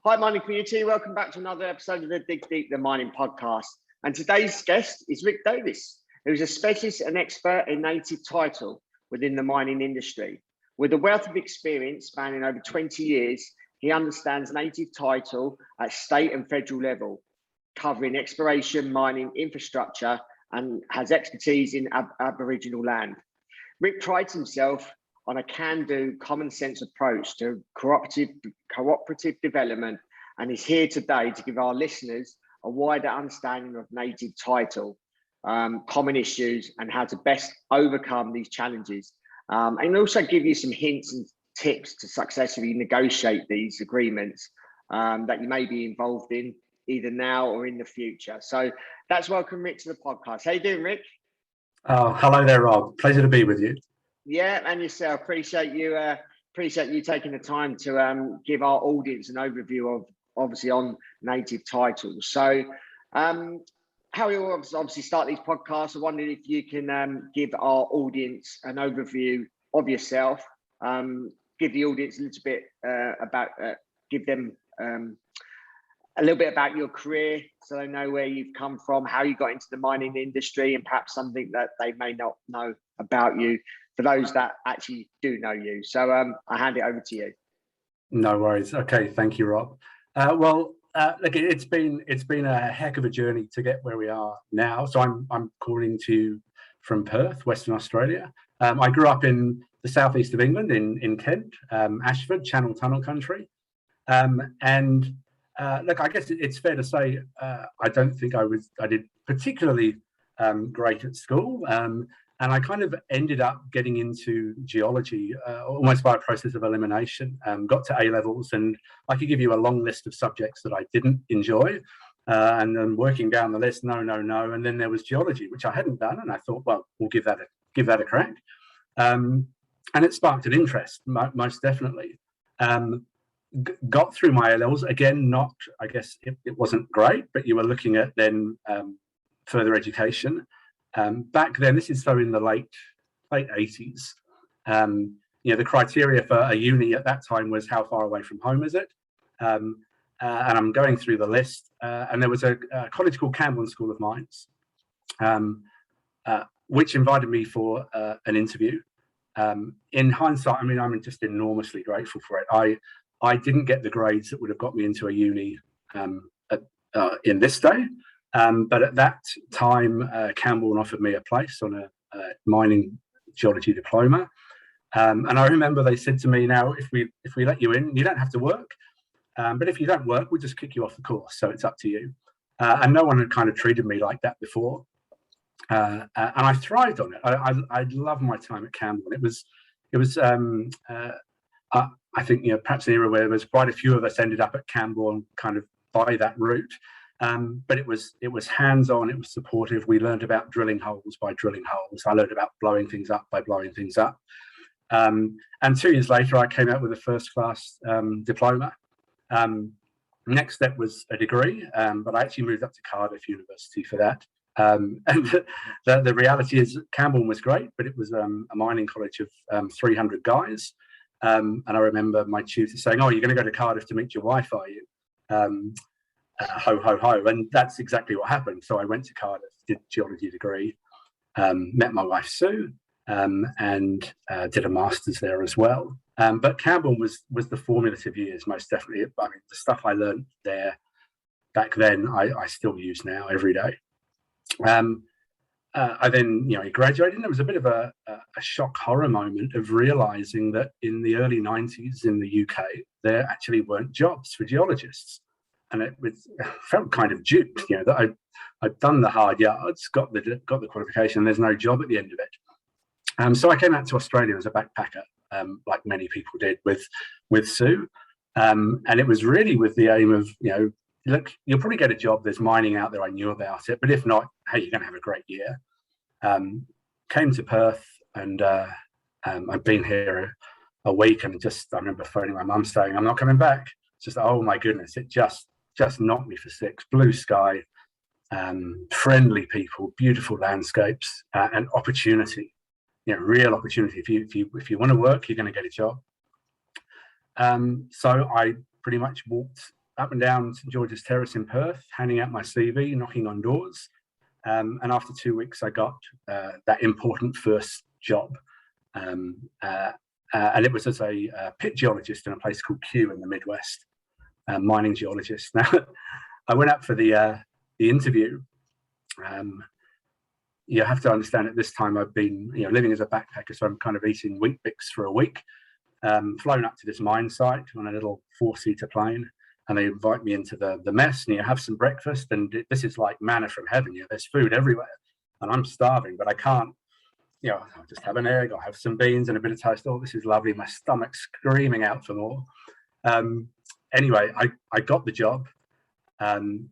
Hi, mining community. Welcome back to another episode of the Dig Deep the Mining podcast. And today's guest is Ric Davies, who's a specialist and expert in native title within the mining industry. With a wealth of experience spanning over 20 years, he understands native title at state and federal level, covering exploration, mining, infrastructure, and has expertise in Aboriginal land. Ric prides himself on a can-do, common-sense approach to cooperative development, and is here today to give our listeners a wider understanding of native title, common issues, and how to best overcome these challenges, and also give you some hints and tips to successfully negotiate these agreements that you may be involved in either now or in the future. So let's welcome Ric to the podcast. How you doing, Ric? Oh, hello there, Rob. Pleasure to be with you. Yeah, and yourself. Appreciate you taking the time to give our audience an overview of obviously on native titles. So how we obviously start these podcasts, I wondered if you can give our audience an overview of yourself, give the audience a little bit give them a little bit about your career so they know where you've come from, how you got into the mining industry, and perhaps something that they may not know about you for those that actually do know you. So I hand it over to you. No worries. Okay, thank you, Rob. Look, it's been a heck of a journey to get where we are now. So I'm calling to you from Perth, Western Australia. I grew up in the southeast of England, in Kent, Ashford, Channel Tunnel country. Look, I guess it's fair to say I don't think I did particularly great at school. And I kind of ended up getting into geology almost by a process of elimination. Got to A-levels, and I could give you a long list of subjects that I didn't enjoy. And then working down the list, no. And then there was geology, which I hadn't done. And I thought, well, we'll give that a crack. And it sparked an interest, most definitely. Got through my A-levels, again, I guess it wasn't great, but you were looking at then further education. Back then, this is so in the late 80s, the criteria for a uni at that time was how far away from home is it? And I'm going through the list, and there was a college called Campbell School of Mines, which invited me for an interview. In hindsight, I mean, I'm just enormously grateful for it. I didn't get the grades that would have got me into a uni in this day. But at that time, Campbell offered me a place on a mining geology diploma. And I remember they said to me, now, if we let you in, you don't have to work. But if you don't work, we'll just kick you off the course. So it's up to you. And no one had kind of treated me like that before. And I thrived on it. I loved my time at Campbell. It was I think, perhaps an era where there was quite a few of us ended up at Campbell and kind of by that route. But it was hands-on, it was supportive. We learned about drilling holes by drilling holes. I learned about blowing things up by blowing things up. And 2 years later, I came out with a first-class diploma. Next step was a degree, but I actually moved up to Cardiff University for that. And the reality is Campbell was great, but it was a mining college of 300 guys. And I remember my tutor saying, "Oh, you're going to go to Cardiff to meet your wife, are you?" Ho, ho, ho. And that's exactly what happened. So I went to Cardiff, did a geology degree, met my wife, Sue, and did a master's there as well. But Campbell was the formative years, most definitely. I mean, the stuff I learned there back then, I still use now every day. I then, graduated, and there was a bit of a shock horror moment of realizing that in the early 90s in the UK, there actually weren't jobs for geologists. And it felt kind of duped, that I'd done the hard yards, got the qualification, and there's no job at the end of it. So I came out to Australia as a backpacker, like many people did with Sue. And it was really with the aim of, look, you'll probably get a job. There's mining out there. I knew about it. But if not, hey, you're going to have a great year. Came to Perth, and I've been here a week, and I remember phoning my mum saying, "I'm not coming back." Just, oh my goodness, it just knocked me for six. Blue sky, friendly people, beautiful landscapes, and opportunity. Real opportunity. If you want to work, you're going to get a job. So I pretty much walked up and down St George's Terrace in Perth, handing out my CV, knocking on doors. And after 2 weeks, I got that important first job. And it was as a pit geologist in a place called Kew in the Midwest, mining geologist. Now, I went up for the interview. You have to understand at this time I've been living as a backpacker, so I'm kind of eating wheat bix for a week. Flown up to this mine site on a little 4-seater plane, and they invite me into the mess, and you have some breakfast, and this is like manna from heaven. There's food everywhere, and I'm starving, but I can't. I'll just have an egg, I'll have some beans and a bit of toast. Oh, this is lovely. My stomach's screaming out for more. Anyway, I got the job, and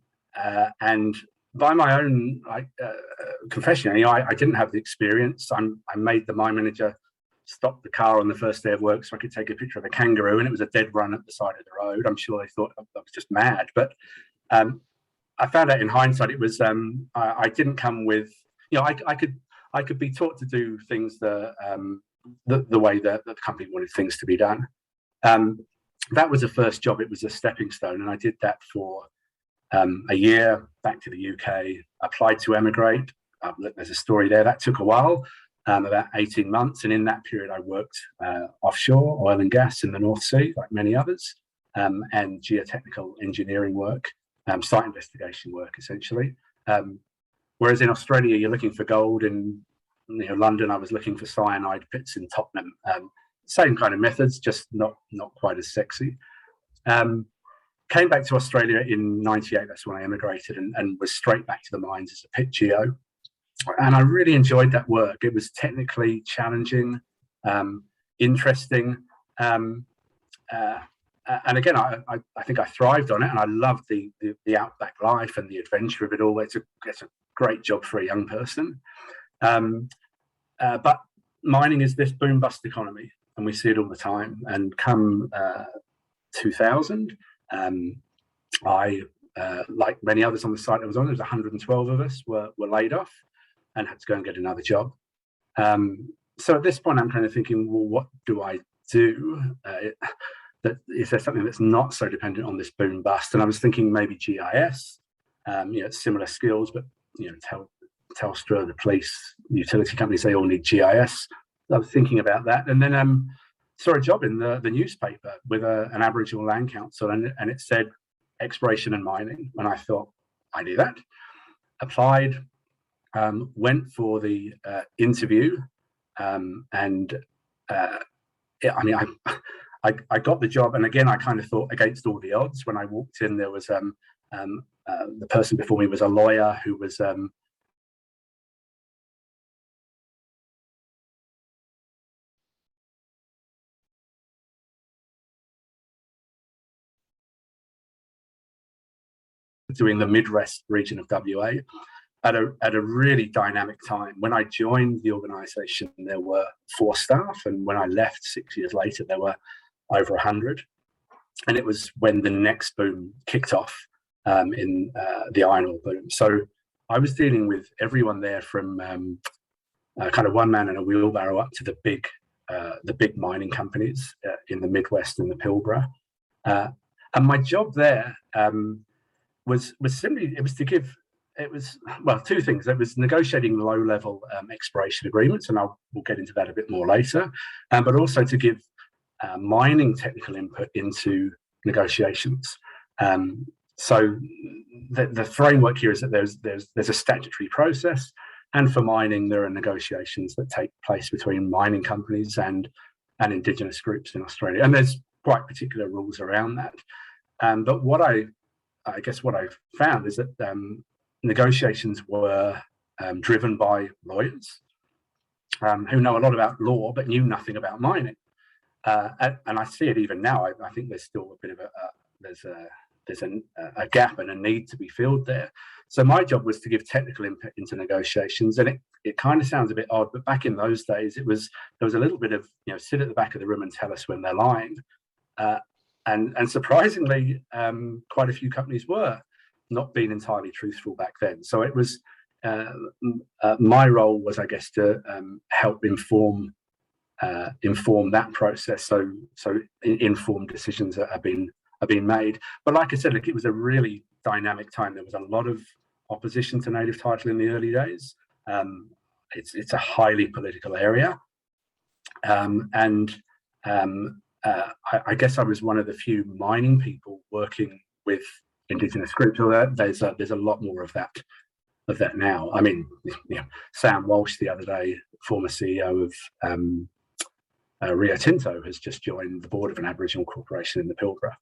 by my own confession, I didn't have the experience. I made the mine manager stop the car on the first day of work so I could take a picture of a kangaroo, and it was a dead run at the side of the road. I'm sure they thought I was just mad, but I found out in hindsight it was I didn't come with I could be taught to do things the way that the company wanted things to be done. That was the first job. It was a stepping stone, and I did that for a year. Back to the UK, applied to emigrate. There's a story there. That took a while, about 18 months, and in that period I worked offshore, oil and gas in the North Sea, like many others, and geotechnical engineering work, site investigation work, essentially. Whereas in Australia, you're looking for gold. In London, I was looking for cyanide pits in Tottenham. Same kind of methods, just not quite as sexy. Came back to Australia in '98. That's when I emigrated, and was straight back to the mines as a pit geo. And I really enjoyed that work. It was technically challenging, interesting, and again, I think I thrived on it, and I loved the outback life and the adventure of it all. It's a great job for a young person, but mining is this boom bust economy, and we see it all the time. And come 2000, I like many others on the site I was on, there was 112 of us were laid off and had to go and get another job. So at this point, I'm kind of thinking, well, what do I do? Is there something that's not so dependent on this boom bust? And I was thinking maybe GIS, similar skills, but Telstra, the police, utility companies, they all need GIS. I was thinking about that, and then saw a job in the newspaper with an Aboriginal Land Council, and it said exploration and mining, and I thought, I do that. Applied, went for the interview, and I got the job, and again, I kind of thought against all the odds. When I walked in, there was the person before me was a lawyer who was doing the Midwest region of WA at a really dynamic time. When I joined the organisation, there were 4 staff, and when I left 6 years later, there were over 100. And it was when the next boom kicked off in the iron ore boom. So I was dealing with everyone there from kind of one man in a wheelbarrow up to the big mining companies in the Midwest and the Pilbara. And my job there was simply, it was 2 things. It was negotiating low-level exploration agreements, and we'll get into that a bit more later, but also to give mining technical input into negotiations. So the framework here is that there's a statutory process, and for mining there are negotiations that take place between mining companies and indigenous groups in Australia, and there's quite particular rules around that. But what I found is that negotiations were driven by lawyers who know a lot about law but knew nothing about mining. And I see it even now. I think there's still a bit of a gap and a need to be filled there. So my job was to give technical input into negotiations, and it kind of sounds a bit odd, but back in those days, there was a little bit of sit at the back of the room and tell us when they're lying. And surprisingly, quite a few companies were not being entirely truthful back then. So it was my role was, I guess, to help inform that process. So informed decisions are being being made. But like I said, look, it was a really dynamic time. There was a lot of opposition to native title in the early days. It's a highly political area, and I guess I was one of the few mining people working with indigenous groups. Although there's a lot more of that now. I mean, Sam Walsh the other day, former CEO of Rio Tinto, has just joined the board of an Aboriginal corporation in the Pilbara.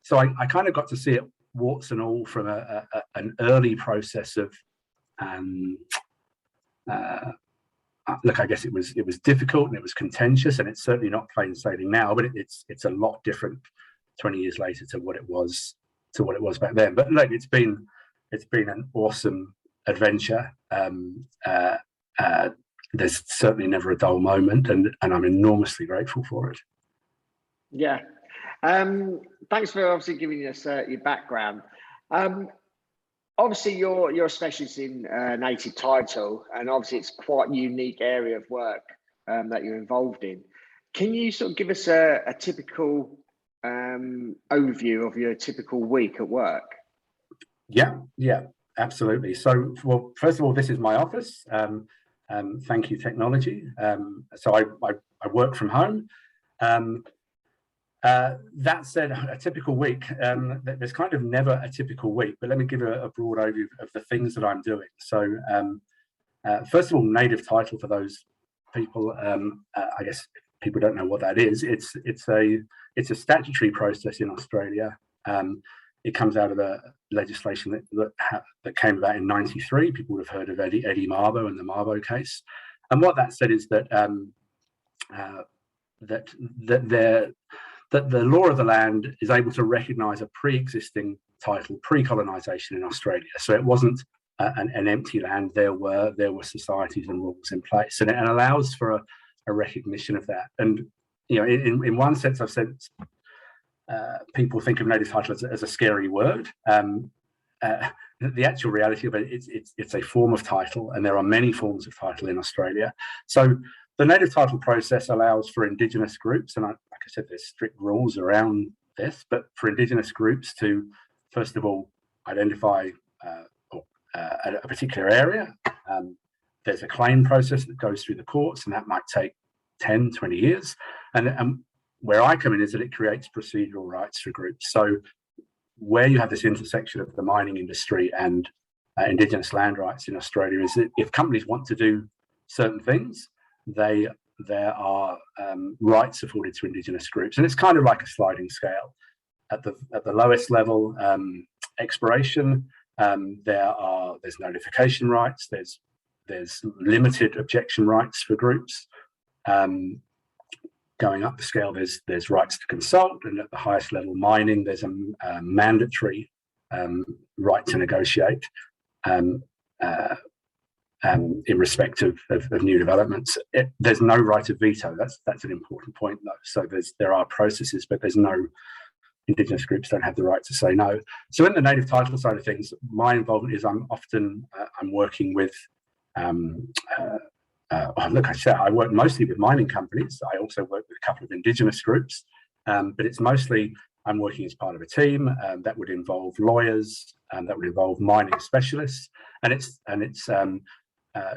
So I kind of got to see it warts and all from an early process of look, I guess it was difficult and it was contentious, and it's certainly not plain sailing now, but it's a lot different 20 years later to what it was back then. But look, it's been an awesome adventure. There's certainly never a dull moment, and I'm enormously grateful for it. Yeah. Thanks for obviously giving us your background. Obviously, you're a specialist in native title, and obviously it's quite a unique area of work that you're involved in. Can you sort of give us a typical overview of your typical week at work? Yeah, absolutely. So, well, first of all, this is my office. Thank you, technology. So I work from home. That said, a typical week, there's kind of never a typical week, but let me give a broad overview of the things that I'm doing. So first of all, native title, for those people, I guess people don't know what that is. It's a statutory process in Australia. It comes out of a legislation that came about in '93. People would have heard of Eddie Mabo and the Mabo case. And what that said is that that the law of the land is able to recognise a pre-existing title, pre-colonisation in Australia. So it wasn't an empty land. There were societies and rules in place, and it allows for a recognition of that. And in one sense, I've said people think of native title as a scary word. The actual reality of it, it's a form of title, and there are many forms of title in Australia. So the native title process allows for indigenous groups, and like I said, there's strict rules around this, but for indigenous groups to, first of all, identify a particular area. There's a claim process that goes through the courts, and that might take 10, 20 years. And where I come in is that it creates procedural rights for groups. So where you have this intersection of the mining industry and indigenous land rights in Australia is that if companies want to do certain things, there are rights afforded to indigenous groups, and it's kind of like a sliding scale. At the lowest level, exploration, there's notification rights, there's limited objection rights for groups. Going up the scale, there's rights to consult, and at the highest level, mining, there's a mandatory right to negotiate. In respect of new developments, there's no right of veto. That's an important point, though. So there are processes, but there's no, indigenous groups don't have the right to say no. So in the native title side of things, my involvement is I'm working with. Look, I work mostly with mining companies. I also work with a couple of indigenous groups, but it's mostly I'm working as part of a team that would involve lawyers, that would involve mining specialists, and it's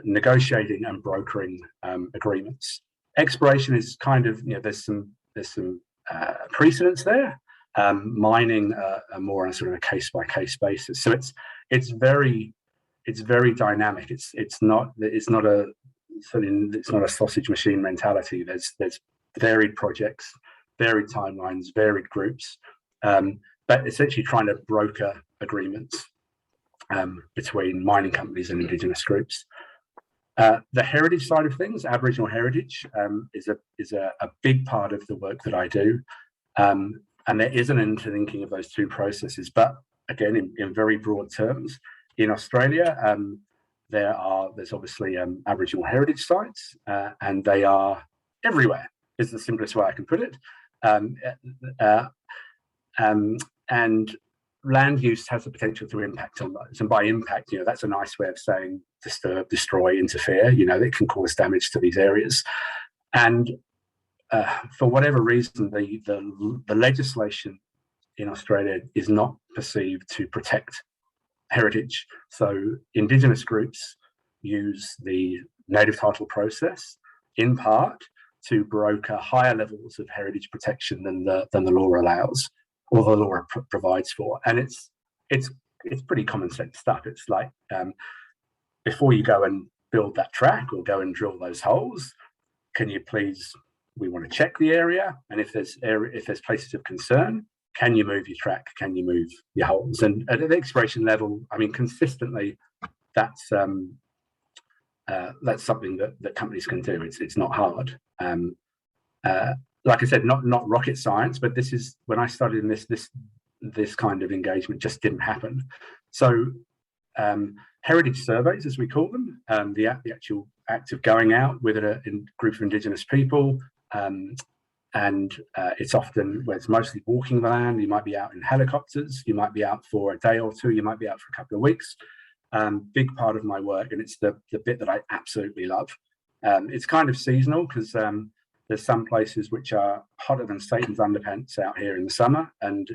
negotiating and brokering agreements. Exploration is kind of, there's some precedents there. Mining are more on a sort of a case-by-case basis. So it's very dynamic. It's not a sausage machine mentality. There's varied projects, varied timelines, varied groups, but essentially trying to broker agreements between mining companies and indigenous groups. The heritage side of things, Aboriginal heritage, is a big part of the work that I do, and there is an interlinking of those two processes. But again, in very broad terms, in Australia, there's obviously Aboriginal heritage sites, and they are everywhere. Is the simplest way I can put it. And land use has the potential to impact on those, and by impact, that's a nice way of saying disturb, destroy, interfere. That can cause damage to these areas, and for whatever reason, the legislation in Australia is not perceived to protect heritage. So indigenous groups use the native title process in part to broker higher levels of heritage protection than the law allows, or the law provides for. And it's pretty common sense stuff. It's like, before you go and build that track or go and drill those holes, can you please, we want to check the area, and if there's places of concern, can you move your track? Can you move your holes? And at the exploration level, I mean, consistently, that's something that companies can do. It's not hard. Like I said, not rocket science, but this is, when I started in this kind of engagement just didn't happen. So heritage surveys, as we call them, the actual act of going out with a group of indigenous people, and it's often where it's mostly walking the land. You might be out in helicopters, you might be out for a day or two, you might be out for a couple of weeks. Big part of my work, and it's the bit that I absolutely love. It's kind of seasonal because there's some places which are hotter than Satan's underpants out here in the summer, and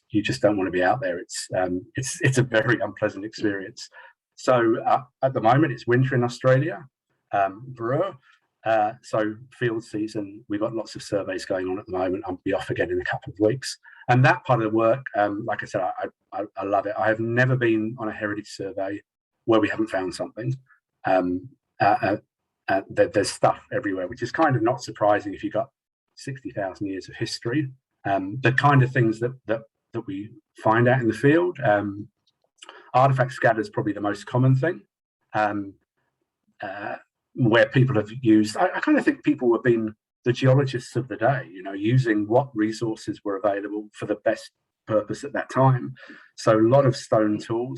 you just don't want to be out there. It's a very unpleasant experience. So at the moment it's winter in Australia, Brewer. So field season, we've got lots of surveys going on at the moment. I'll be off again in a couple of weeks. And that part of the work, like I said, I love it. I have never been on a heritage survey where we haven't found something. There's stuff everywhere, which is kind of not surprising if you've got 60,000 years of history. The kind of things that we find out in the field, artifact scatter is probably the most common thing. Where people have used, I kind of think people have been the geologists of the day, using what resources were available for the best purpose at that time. So a lot of stone tool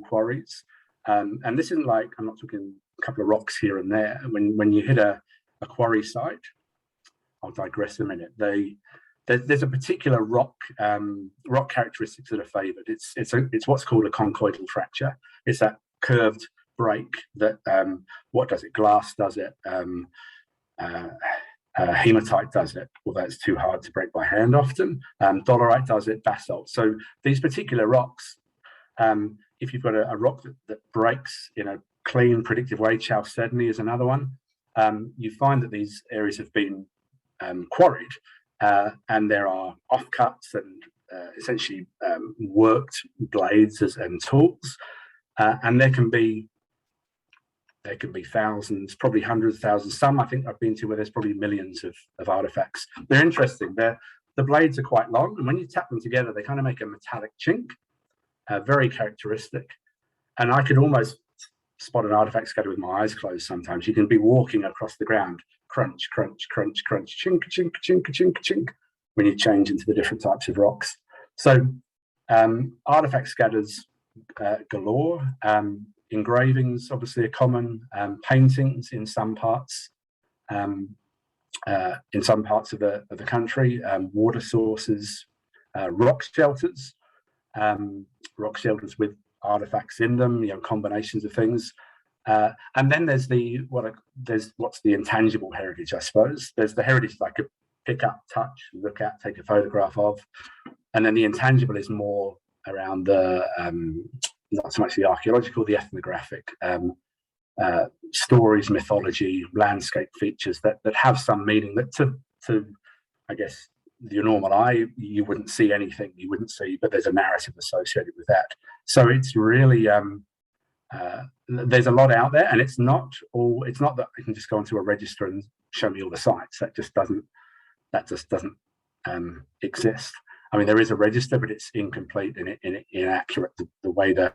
quarries. And this isn't like, I'm not talking a couple of rocks here and there. When you hit a quarry site, I'll digress a minute. There's a particular rock characteristics that are favoured. It's what's called a conchoidal fracture. It's that curved break that what does it? Glass does it. Hematite does it, although it's too hard to break by hand often. Dolerite does it. Basalt. So these particular rocks, if you've got a rock that breaks in a clean, predictive way, chalcedony is another one. You find that these areas have been quarried, and there are offcuts and essentially worked blades and tools, and there can be thousands, probably hundreds of thousands. Some I think I've been to where there's probably millions of artifacts. They're interesting. The blades are quite long, and when you tap them together, they kind of make a metallic chink, very characteristic. And I could almost spot an artifact scatter with my eyes closed sometimes. You can be walking across the ground, crunch, crunch, crunch, crunch, chink, chink, chink, chink, chink, when you change into the different types of rocks. So artifact scatters galore. Engravings obviously are common. Paintings in some parts of the country. Water sources, rock shelters with artifacts in them, combinations of things. And then there's what's the intangible heritage, I suppose. There's the heritage that I could pick up, touch, look at, take a photograph of, and then the intangible is more around the not so much the archaeological, the ethnographic, stories, mythology, landscape features that have some meaning that to I guess your normal eye you wouldn't see anything, but there's a narrative associated with that. So it's really there's a lot out there, and it's not that I can just go onto a register and show me all the sites. That just doesn't exist. I mean, there is a register, but it's incomplete and inaccurate. The way to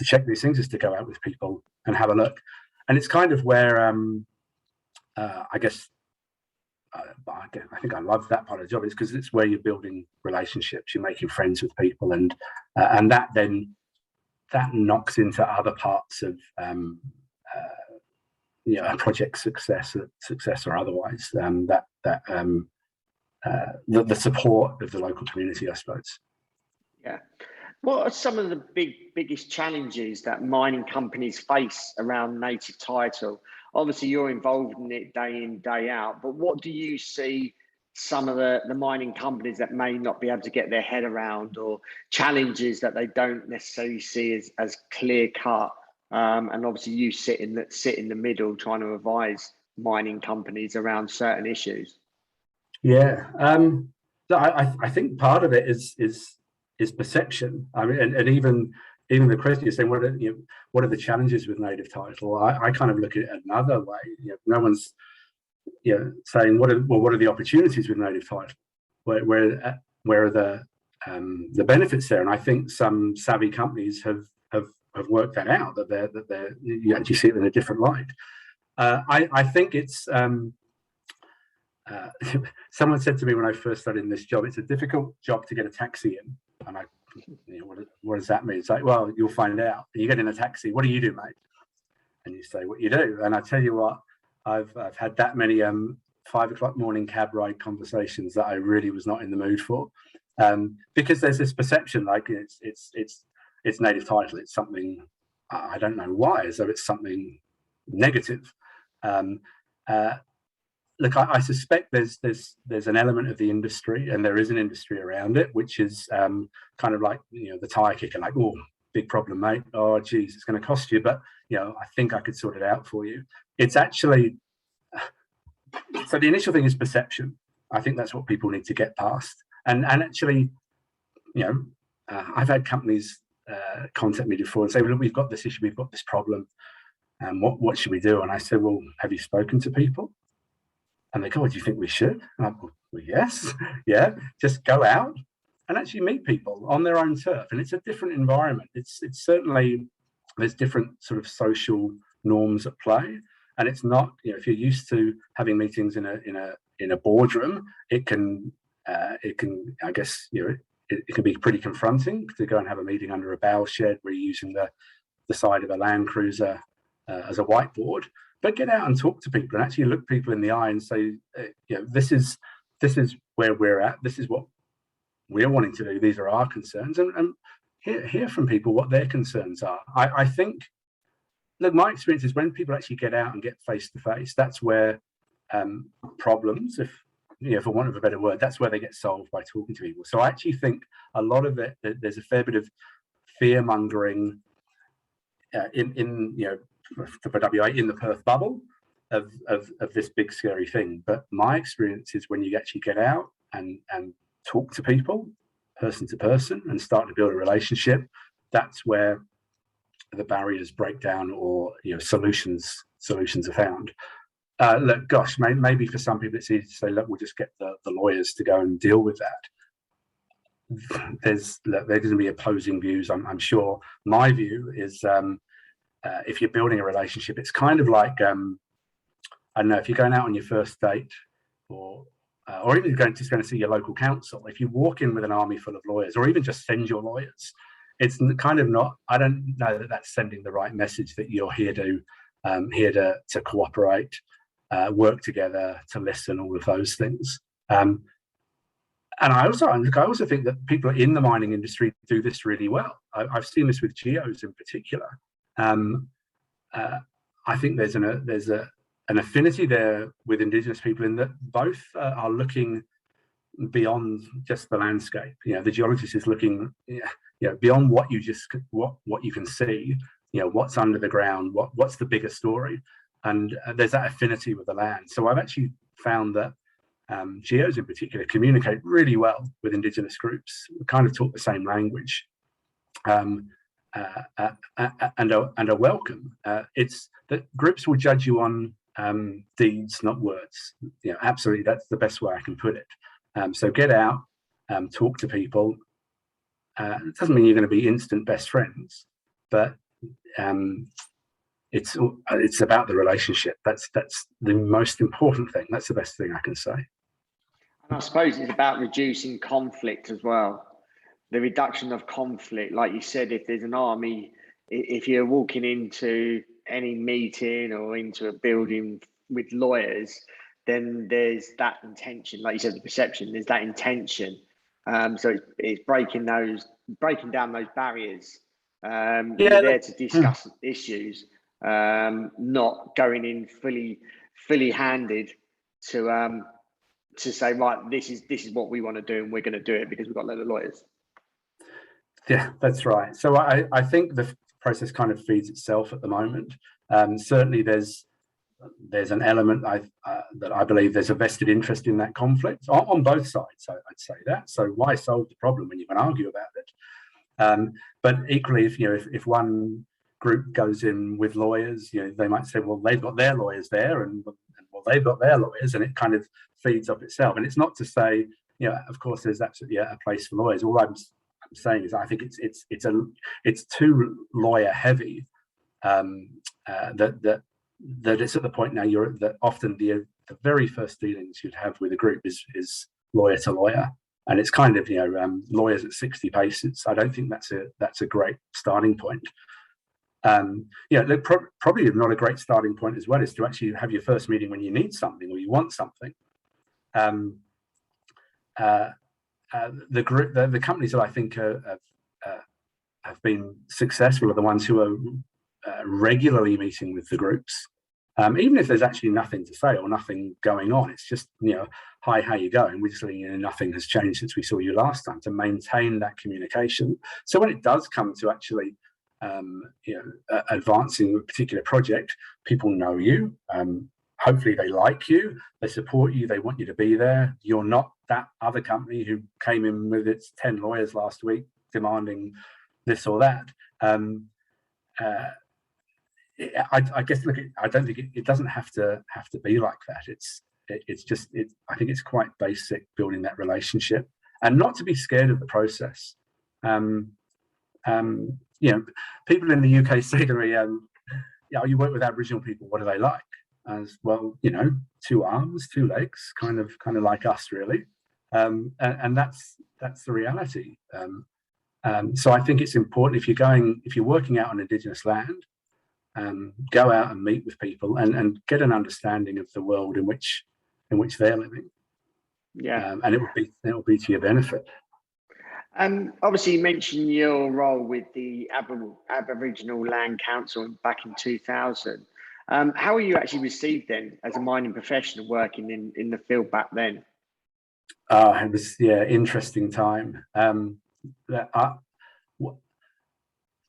check these things is to go out with people and have a look. And it's kind of where I think I love that part of the job, is because it's where you're building relationships, you're making friends with people, and that knocks into other parts of a project success or otherwise. The support of the local community, I suppose. Yeah. What are some of the biggest challenges that mining companies face around native title? Obviously, you're involved in it day in, day out, but what do you see some of the mining companies that may not be able to get their head around, or challenges that they don't necessarily see as clear cut. And obviously you sit in the middle trying to advise mining companies around certain issues. Yeah, I think part of it is perception. I mean, and even the question you're saying, what are the challenges with native title? I kind of look at it another way. No one's saying what are the opportunities with native title? Where are the benefits there? And I think some savvy companies have worked that out, that you actually see it in a different light. I think it's someone said to me when I first started in this job, it's a difficult job to get a taxi in. And what does that mean? It's like, well, you'll find out. You get in a taxi. What do you do, mate? And you say what you do. And I tell you what, I've had that many 5 o'clock morning cab ride conversations that I really was not in the mood for, because there's this perception like it's native title. It's something I don't know why, as though it's something negative. Look, I suspect there's an element of the industry, and there is an industry around it, which is kind of like the tire kicker, like, oh, big problem, mate. Oh, geez, it's going to cost you, but I think I could sort it out for you. It's actually so the initial thing is perception. I think that's what people need to get past, and actually, I've had companies contact me before and say, well, look, we've got this issue, we've got this problem, and what should we do? And I said, well, have you spoken to people? And they go, do you think we should? And I'm like, well, yes, yeah, just go out and actually meet people on their own turf. And it's a different environment. It's certainly, there's different sort of social norms at play. And it's not, if you're used to having meetings in a boardroom, it can, I guess, it can be pretty confronting to go and have a meeting under a bale shed where you're using the side of a Land Cruiser as a whiteboard. But get out and talk to people and actually look people in the eye and say, this is where we're at. This is what we're wanting to do. These are our concerns, and hear from people what their concerns are. I think, look, my experience is when people actually get out and get face to face, that's where problems, for want of a better word, that's where they get solved, by talking to people. So I actually think a lot of it, there's a fair bit of fear mongering for WA in the Perth bubble of this big scary thing. But my experience is when you actually get out and talk to people person to person and start to build a relationship, that's where the barriers break down, or solutions are found. Look, gosh, maybe for some people it's easy to say, look, we'll just get the lawyers to go and deal with that. There's going to be opposing views, I'm sure. My view is if you're building a relationship, it's kind of like I don't know, if you're going out on your first date, or even going to see your local council. If you walk in with an army full of lawyers, or even just send your lawyers, it's kind of not. I don't know that that's sending the right message, that you're here to cooperate, work together, to listen, all of those things. And I also think that people in the mining industry do this really well. I've seen this with geos in particular. I think there's an affinity there with Indigenous people, in that both are looking beyond just the landscape. The geologist is looking beyond what you can see. What's under the ground, what's the bigger story, and there's that affinity with the land. So I've actually found that geos in particular communicate really well with Indigenous groups, kind of talk the same language. And are welcome. It's that groups will judge you on deeds, not words. Absolutely, that's the best way I can put it. So get out, talk to people. It doesn't mean you're going to be instant best friends, but it's about the relationship. That's the most important thing. That's the best thing I can say. And I suppose it's about reducing conflict as well. The reduction of conflict, like you said, if there's an army, if you're walking into any meeting or into a building with lawyers, then there's that intention, like you said, the perception, there's that intention. So it's breaking down those barriers. You're there to discuss issues, not going in fully handed to to say, right, this is what we want to do, and we're going to do it because we've got a lot of lawyers. Yeah, that's right. So I think the process kind of feeds itself at the moment. Certainly, there's an element that I believe there's a vested interest in that conflict on both sides. So I'd say that. So why solve the problem when you can argue about it? But equally, if one group goes in with lawyers, they might say, well, they've got their lawyers there, and well, they've got their lawyers, and it kind of feeds off itself. And it's not to say, of course, there's absolutely a place for lawyers. All I'm saying is I think it's too lawyer heavy. That it's at the point now that often the very first dealings you'd have with a group is lawyer to lawyer, and it's kind of lawyers at 60 paces. I don't think that's a great starting point. Probably not a great starting point as well is to actually have your first meeting when you need something or you want something. The group, the companies that I think have been successful are the ones who are regularly meeting with the groups, even if there's actually nothing to say or nothing going on. It's just, hi, how you going? We're just letting you know nothing has changed since we saw you last time, to maintain that communication. So when it does come to actually advancing a particular project, people know you. Hopefully they like you, they support you, they want you to be there. You're not that other company who came in with its 10 lawyers last week demanding this or that. I guess, look, I don't think it doesn't have to be like that. I think it's quite basic, building that relationship and not to be scared of the process. People in the UK say to me, you work with Aboriginal people, what do they like? As well, 2 arms, 2 legs, kind of like us, really. And that's the reality. So I think it's important, if you're working out on Indigenous land, go out and meet with people and get an understanding of the world in which they're living. Yeah. And it will be to your benefit. Obviously, you mentioned your role with the Aboriginal Land Council back in 2000. How were you actually received then as a mining professional working in the field back then? It was interesting time.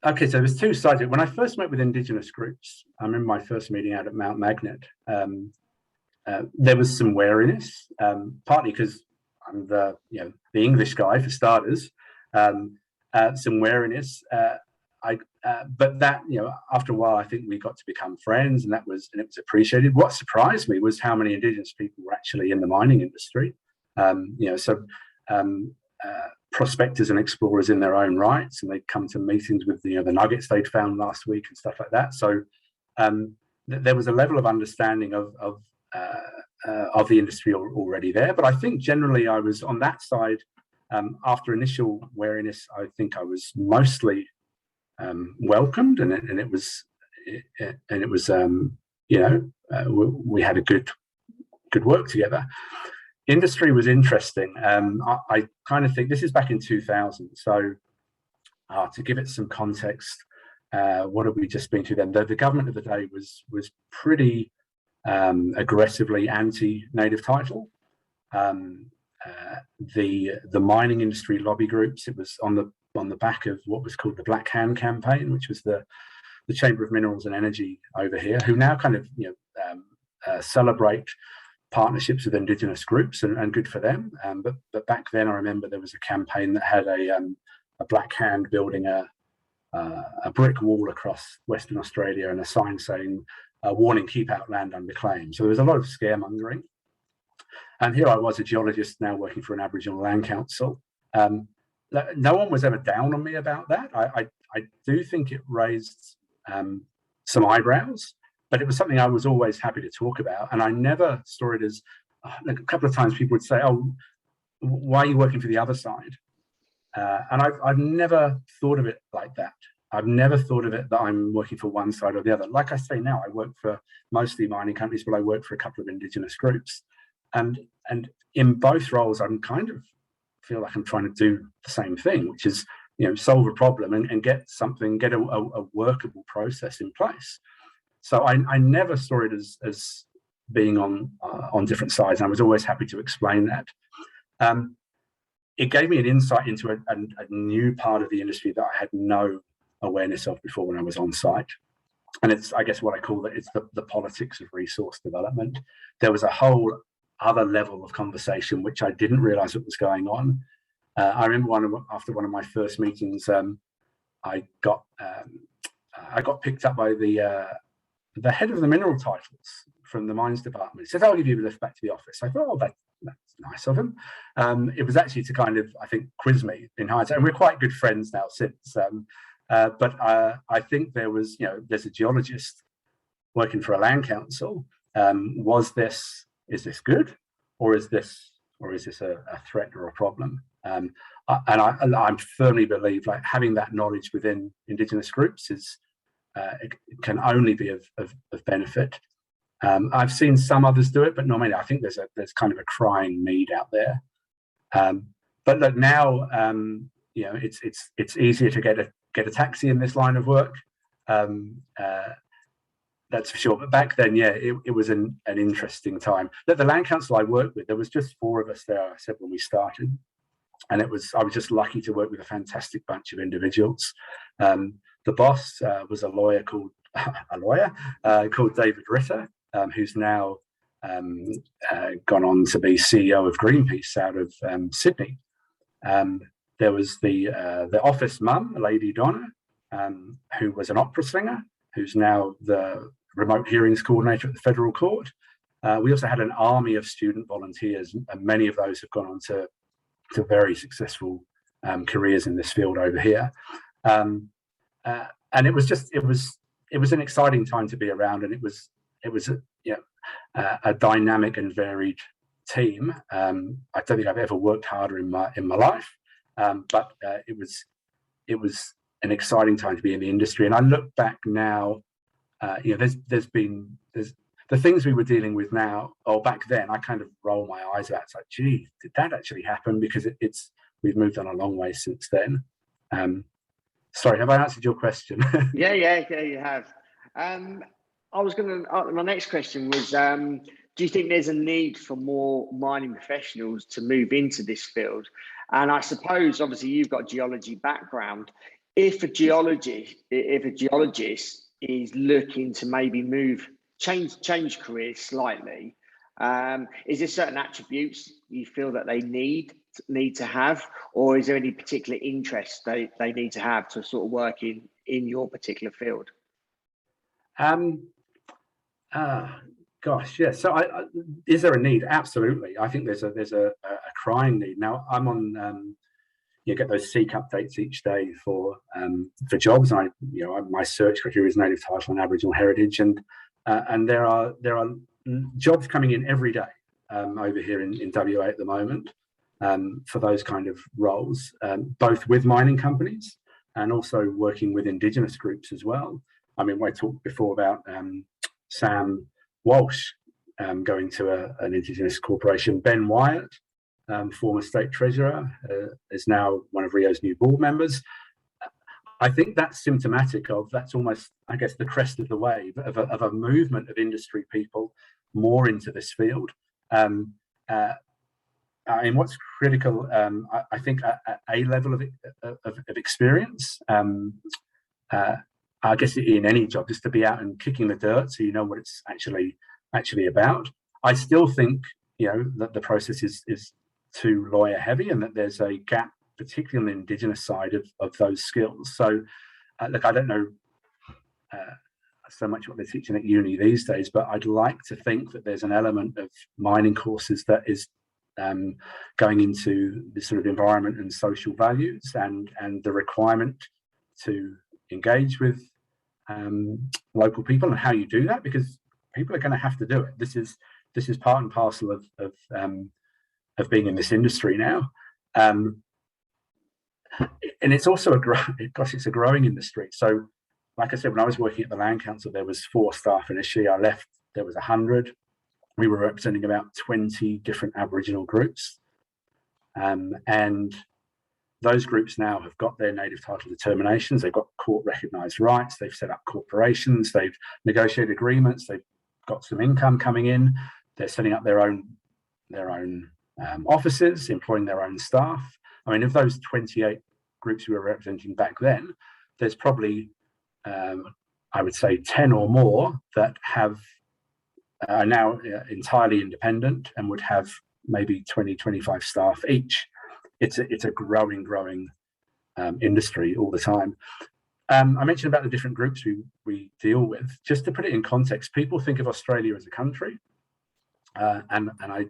Okay, so there's 2 sides. When I first met with Indigenous groups, I remember my first meeting out at Mount Magnet. There was some wariness, partly because I'm the English guy for starters. Some wariness. But that, after a while, I think we got to become friends, and it was appreciated. What surprised me was how many Indigenous people were actually in the mining industry. Prospectors and explorers in their own rights, and they'd come to meetings with the nuggets they'd found last week and stuff like that. So there was a level of understanding of the industry already there. But I think generally I was on that side. After initial wariness, I think I was mostly welcomed, and it was we had a good work together. Industry was interesting. I kind of think this is back in 2000. So to give it some context, what have we just been through then? The government of the day was pretty aggressively anti-native title. The mining industry lobby groups, it was on the back of what was called the Black Hand campaign, which was the Chamber of Minerals and Energy over here, who now kind of celebrate partnerships with Indigenous groups, and good for them. But back then, I remember there was a campaign that had a Black Hand building a brick wall across Western Australia and a sign saying, "Warning: keep out land under claim." So there was a lot of scaremongering. And here I was, a geologist now working for an Aboriginal Land Council. No one was ever down on me about that. I do think it raised some eyebrows, but it was something I was always happy to talk about. And I never saw it as, a couple of times people would say, "Oh, why are you working for the other side?" And I've never thought of it like that. I've never thought of it that I'm working for one side or the other. Like I say now, I work for mostly mining companies, but I work for a couple of Indigenous groups. And in both roles, I'm kind of feel like I'm trying to do the same thing, which is, solve a problem and get a workable process in place. So I never saw it as being on different sides, and I was always happy to explain that. It gave me an insight into a new part of the industry that I had no awareness of before when I was on site. And it's, I guess, what I call it, it's the politics of resource development. There was a whole other level of conversation which I didn't realize what was going on. I remember after one of my first meetings, I got picked up by the head of the mineral titles from the mines department. He said, "I'll give you a lift back to the office." I thought, "Oh, that's nice of him." It was actually to kind of, I think, quiz me in hindsight, and we're quite good friends now since. But I think there's a geologist working for a land council. Is this good, or is this a threat or a problem? And I firmly believe, like, having that knowledge within Indigenous groups it can only be of benefit. I've seen some others do it, but normally I think there's kind of a crying need out there. But look, now it's easier to get a taxi in this line of work. That's for sure. But back then, it was an interesting time. The land council I worked with, there was just 4 of us there, I said, when we started. And I was just lucky to work with a fantastic bunch of individuals. The boss was a lawyer called David Ritter, who's now gone on to be CEO of Greenpeace out of Sydney. There was the office mum, Lady Donna, who was an opera singer, who's now the remote hearings coordinator at the federal court. We also had an army of student volunteers, and many of those have gone on to very successful careers in this field over here. And it was an exciting time to be around, and it was a dynamic and varied team. I don't think I've ever worked harder in my life, but it was an exciting time to be in the industry. And I look back now, there's the things we were dealing with now, or back then, I kind of roll my eyes at. It's like, gee, did that actually happen? Because we've moved on a long way since then. Sorry, have I answered your question? Yeah, you have. My next question was, do you think there's a need for more mining professionals to move into this field? And I suppose, obviously, you've got a geology background. If a geologist is looking to maybe change careers slightly, is there certain attributes you feel that they need to have, or is there any particular interest they need to have to sort of work in your particular field? Gosh, yeah. So, is there a need? Absolutely. I think there's a crying need. Now, I'm on. You get those SEEK updates each day for jobs, and my search criteria is native title and Aboriginal heritage, and there are jobs coming in every day over here in WA at the moment for those kind of roles, both with mining companies and also working with Indigenous groups as well. I mean, I talked before about Sam Walsh going to an Indigenous corporation. Ben Wyatt, former state treasurer, is now one of Rio's new board members. I think that's symptomatic of, that's almost, I guess, the crest of the wave of a movement of industry people more into this field. I mean, what's critical, I think, a level of experience. I guess in any job, just to be out and kicking the dirt, so you know what it's actually about. I still think that the process is too lawyer heavy, and that there's a gap, particularly on the Indigenous side of those skills. So, look, I don't know so much what they're teaching at uni these days, but I'd like to think that there's an element of mining courses that is going into this sort of environment and social values, and the requirement to engage with local people, and how you do that, because people are going to have to do it. This is part and parcel of being in this industry now, and it's also it's a growing industry. So, like I said, when I was working at the Land Council, there was 4 staff initially. I left, there was 100. We were representing about 20 different Aboriginal groups, and those groups now have got their native title determinations. They've got court recognised rights. They've set up corporations. They've negotiated agreements. They've got some income coming in. They're setting up their own offices, employing their own staff. I mean, of those 28 groups we were representing back then, there's probably, I would say, 10 or more that are now entirely independent and would have maybe 20, 25 staff each. It's a growing industry all the time. I mentioned about the different groups we deal with. Just to put it in context, people think of Australia as a country, and I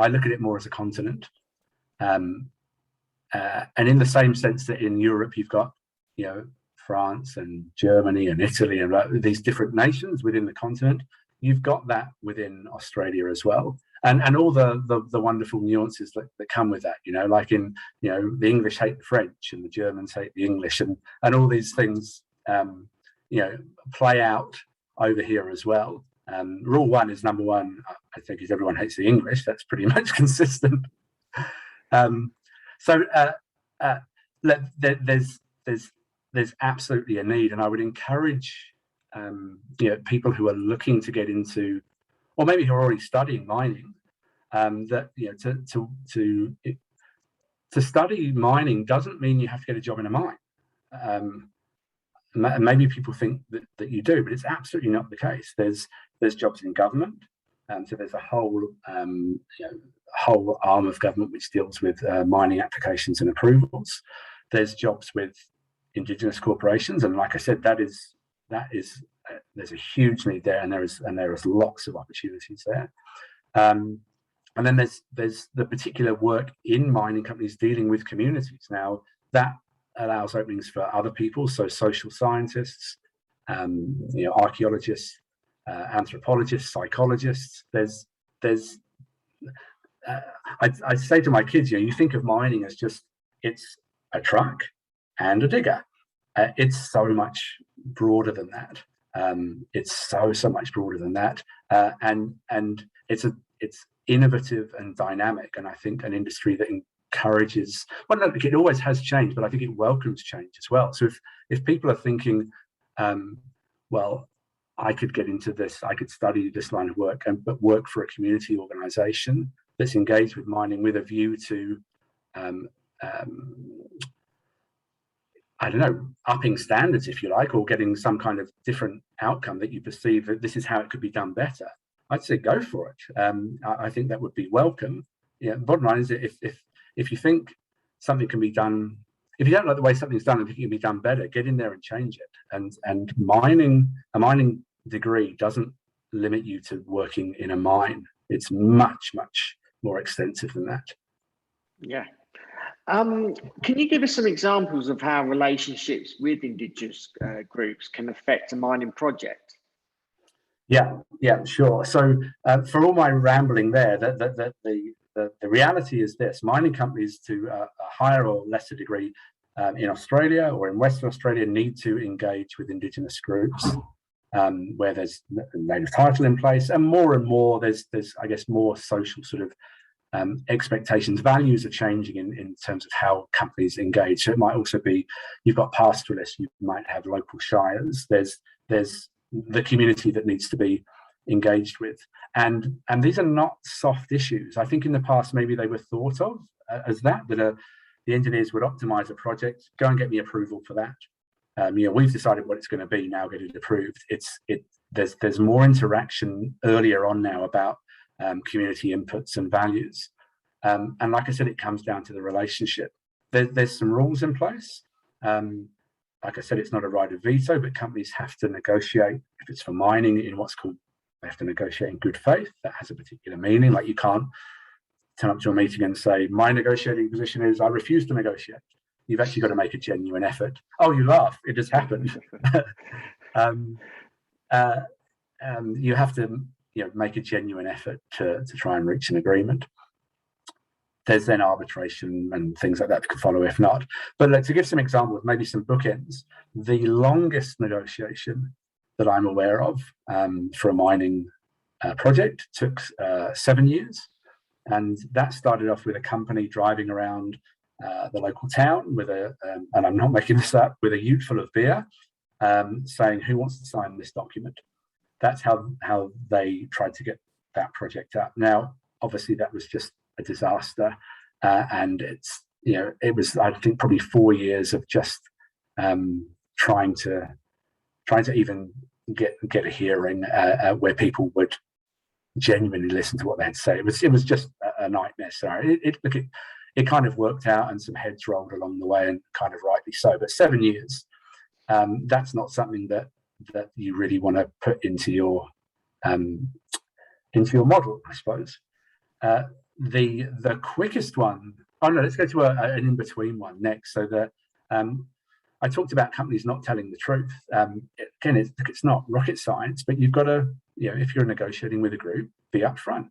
look at it more as a continent. And in the same sense that in Europe you've got, France and Germany and Italy and these different nations within the continent, you've got that within Australia as well. And all the wonderful nuances that come with that, like in, the English hate the French and the Germans hate the English, and all these things, play out over here as well. Rule one is number one, I think, is everyone hates the English. That's pretty much consistent. There's absolutely a need, and I would encourage people who are looking to get into, or maybe who are already studying mining, that to study mining doesn't mean you have to get a job in a mine. Maybe people think that you do, but it's absolutely not the case. There's jobs in government, so there's a whole arm of government which deals with mining applications and approvals. There's jobs with indigenous corporations, and like I said, there's a huge need there, and there is lots of opportunities there. And then there's the particular work in mining companies dealing with communities. Now that allows openings for other people, so social scientists, archaeologists, anthropologists, psychologists. I say to my kids, you think of mining as just it's a truck and a digger. It's so much broader than that. It's so much broader than that, and it's innovative and dynamic, and I think an industry that encourages. Well, no, it always has change, but I think it welcomes change as well. So if people are thinking, well, I could get into this, I could study this line of work, but work for a community organisation that's engaged with mining with a view to, I don't know, upping standards, if you like, or getting some kind of different outcome that you perceive that this is how it could be done better, I'd say go for it. I think that would be welcome. The bottom line is that if you think something can be done, if you don't like the way something's done and think it can be done better, get in there and change it. And a mining degree doesn't limit you to working in a mine. It's much more extensive than that. Yeah. Can you give us some examples of how relationships with indigenous groups can affect a mining project? Yeah, sure. So for all my rambling there, the reality is this: mining companies, to a higher or lesser degree, in Australia or in Western Australia, need to engage with indigenous groups where there's native title in place, and more there's I guess more social sort of expectations. Values are changing in terms of how companies engage. So it might also be, you've got pastoralists, you might have local shires, there's the community that needs to be engaged with, and these are not soft issues. I think in the past maybe they were thought of as that the engineers would optimize a project, go and get me approval for that. We've decided what it's going to be, now get it approved. There's more interaction earlier on now about community inputs and values, and like I said, it comes down to the relationship. There's some rules in place. Like I said, it's not a right of veto, but companies have to negotiate. If it's for mining, in what's called, they have to negotiate in good faith. That has a particular meaning. Like, you can't turn up to a meeting and say, my negotiating position is I refuse to negotiate. You've actually got to make a genuine effort. Oh, you laugh, it just happened. You have to make a genuine effort to try and reach an agreement. There's then arbitration and things like that that can follow if not. But to give some examples, maybe some bookends, the longest negotiation that I'm aware of for a mining project took 7 years. And that started off with a company driving around the local town with and I'm not making this up, with a ute full of beer, saying, who wants to sign this document? that's how they tried to get that project up. Now, obviously, that was just a disaster, and it was, I think, probably 4 years of just trying to even get a hearing where people would genuinely listen to what they had to say. It was just a nightmare. So it kind of worked out, and some heads rolled along the way, and kind of rightly so. But 7 years, that's not something that you really want to put into your model, I suppose. The quickest one. Oh no, let's go to an in-between one next. So that I talked about companies not telling the truth. Again, it's not rocket science, but you've got to, if you're negotiating with a group, be upfront.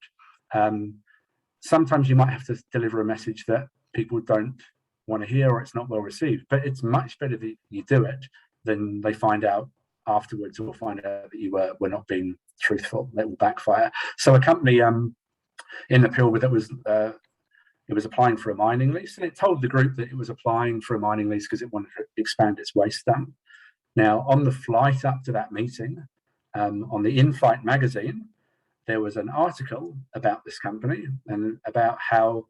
Sometimes you might have to deliver a message that people don't want to hear, or it's not well received. But it's much better that you do it than they find out afterwards, or find out that you were not being truthful. That will backfire. So a company in the Pilbara that was it was applying for a mining lease, and it told the group that it was applying for a mining lease because it wanted to expand its waste dump. Now, on the flight up to that meeting, on the In-Flight magazine, there was an article about this company and about how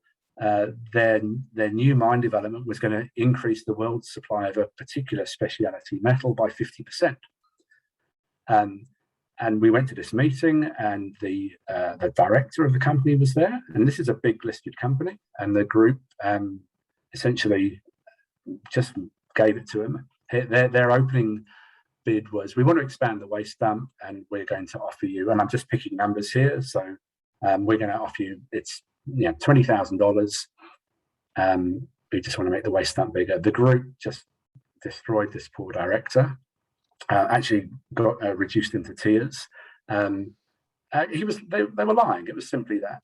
their new mine development was going to increase the world's supply of a particular speciality metal by 50%. And we went to this meeting, and the director of the company was there. And this is a big listed company, and the group essentially just gave it to him. Their opening bid was, we want to expand the waste dump, and we're going to offer you, and I'm just picking numbers here, so we're going to offer you, it's $20,000. We just want to make the waste dump bigger. The group just destroyed this poor director. Actually got reduced into tears. They were lying. It was simply that.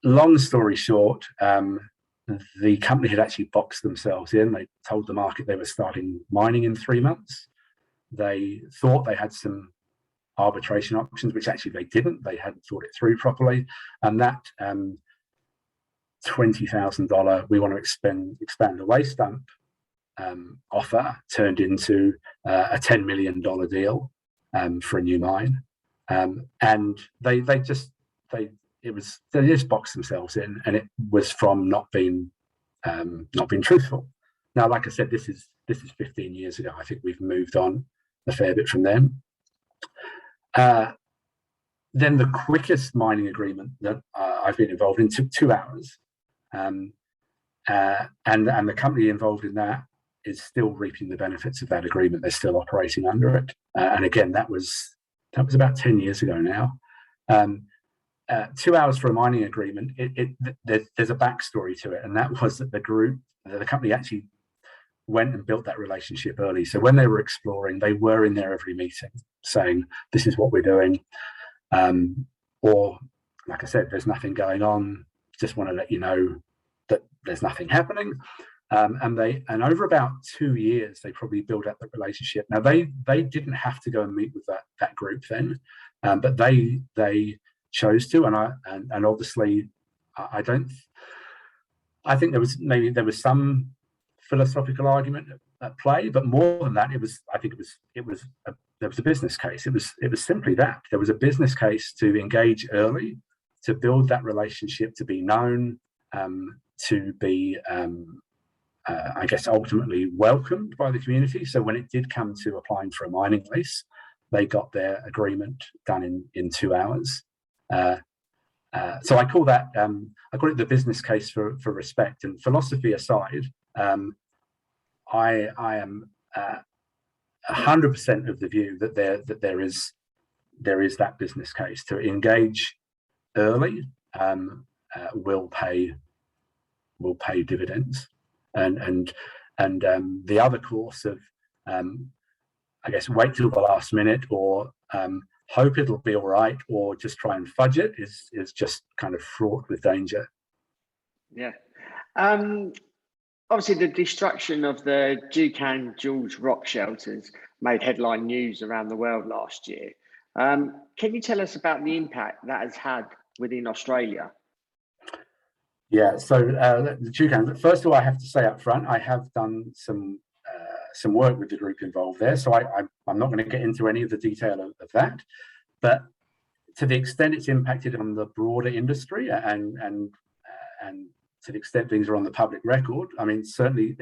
Long story short, the company had actually boxed themselves in. They told the market they were starting mining in 3 months. They thought they had some arbitration options, which actually they didn't. They hadn't thought it through properly. And that $20,000, we want to expand the waste dump offer turned into a $10 million deal for a new mine, and they just boxed themselves in, and it was from not being truthful. Now, like I said, this is 15 years ago. I think we've moved on a fair bit from them. Then the quickest mining agreement that I've been involved in took 2 hours, and the company involved in that is still reaping the benefits of that agreement. They're still operating under it. And again, that was about 10 years ago now. 2 hours for a mining agreement, there's a backstory to it. And that was that the company actually went and built that relationship early. So when they were exploring, they were in there every meeting saying, this is what we're doing. Or like I said, there's nothing going on. Just want to let you know that there's nothing happening. And over about 2 years, they probably built up the relationship. Now they didn't have to go and meet with that group then, but they chose to. And obviously, I think there was some philosophical argument at play, but more than that, there was a business case. It was simply that there was a business case to engage early, to build that relationship, to be known, to be I guess ultimately welcomed by the community. So when it did come to applying for a mining lease, they got their agreement done in 2 hours. So I call it the business case for respect. And philosophy aside, I am 100% of the view that there is that business case to engage early will pay dividends. And the other course of I guess wait till the last minute, or hope it'll be all right, or just try and fudge it is just kind of fraught with danger. Yeah. Obviously, the destruction of the Juukan George rock shelters made headline news around the world last year. Can you tell us about the impact that has had within Australia? Yeah, so the Juukan, first of all, I have to say up front, I have done some some work with the group involved there. So I'm not going to get into any of the detail of that, but to the extent it's impacted on the broader industry and to the extent things are on the public record, I mean, certainly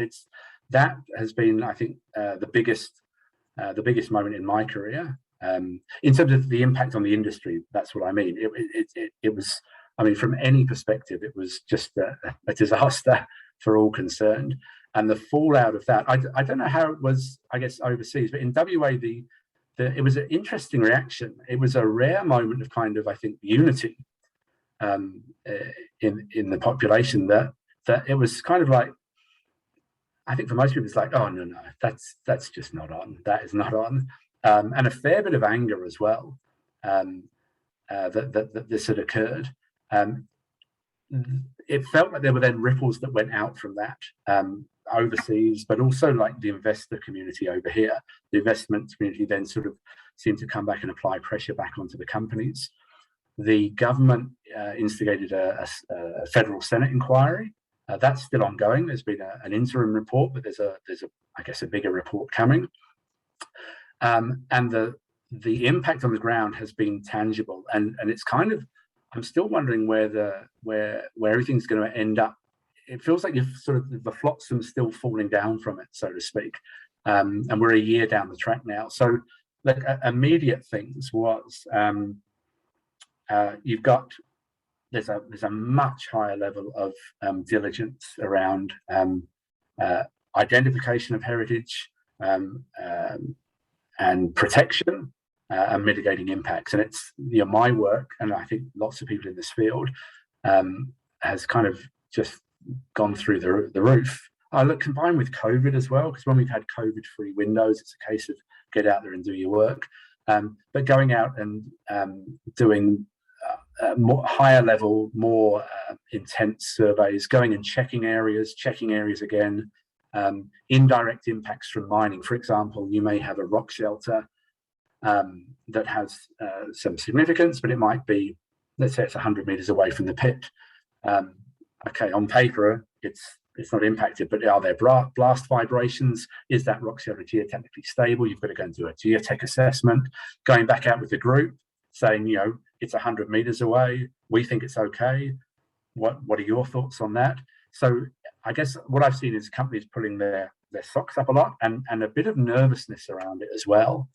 that has been, I think, the biggest moment in my career. In terms of the impact on the industry, that's what I mean. It was, I mean, from any perspective, it was just a disaster for all concerned. And the fallout of that, I don't know how it was, I guess, overseas, but in WA, it was an interesting reaction. It was a rare moment of kind of, I think, unity in the population that it was kind of like, I think for most people, it's like, oh, no, that's just not on. That is not on. And a fair bit of anger as well that this had occurred. It felt like there were then ripples that went out from that overseas, but also like the investor community over here. The investment community then sort of seemed to come back and apply pressure back onto the companies. The government instigated a federal Senate inquiry. That's still ongoing. There's been an interim report, but there's I guess a bigger report coming. And the impact on the ground has been tangible, and it's kind of, I'm still wondering where everything's going to end up. It feels like you've sort of, the flotsam still falling down from it, so to speak. And we're a year down the track now. So like immediate things was you've got, there's a much higher level of diligence around identification of heritage and protection and mitigating impacts. And it's, you know, my work, and I think lots of people in this field has kind of just gone through the roof. Look, combined with COVID as well, because when we've had COVID-free windows, it's a case of get out there and do your work. But going out and doing more higher level, more intense surveys, going and checking areas again, indirect impacts from mining. For example, you may have a rock shelter that has some significance, but it might be, let's say it's 100 meters away from the pit. Okay, on paper, it's not impacted, but are there blast vibrations? Is that rock shelter geotechnically stable? You've got to go and do a geotech assessment, going back out with the group, saying, you know, it's 100 meters away. We think it's okay. What are your thoughts on that? So I guess what I've seen is companies pulling their socks up a lot, and a bit of nervousness around it as well,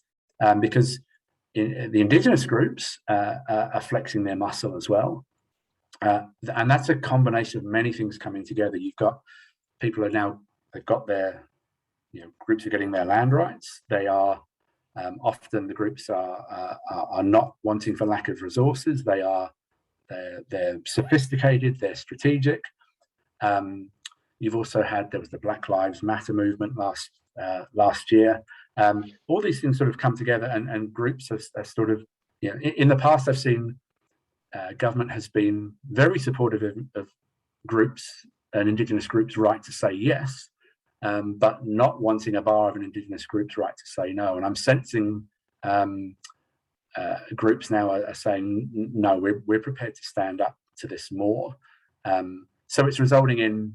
because the indigenous groups are flexing their muscle as well. And that's a combination of many things coming together. You've got people are now, they've got their, you know, groups are getting their land rights. They are often, the groups are not wanting for lack of resources. They're sophisticated, they're strategic. You've also had, there was the Black Lives Matter movement last year. All these things sort of come together, and groups are sort of, you know, in the past I've seen government has been very supportive of groups and indigenous groups' right to say yes, but not wanting a bar of an indigenous group's right to say no. And I'm sensing groups now are saying, no, we're prepared to stand up to this more. So it's resulting in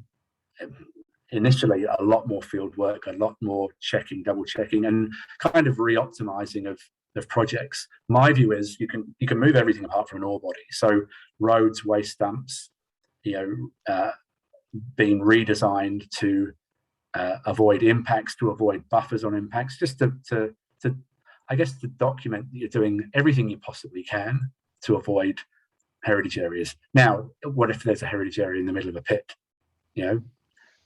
initially a lot more field work, a lot more checking, double checking, and kind of re-optimizing of projects. My view is you can move everything apart from an ore body. So roads, waste dumps, you know, being redesigned to avoid impacts, to avoid buffers on impacts, just to I guess to document that you're doing everything you possibly can to avoid heritage areas. Now, what if there's a heritage area in the middle of a pit? You know,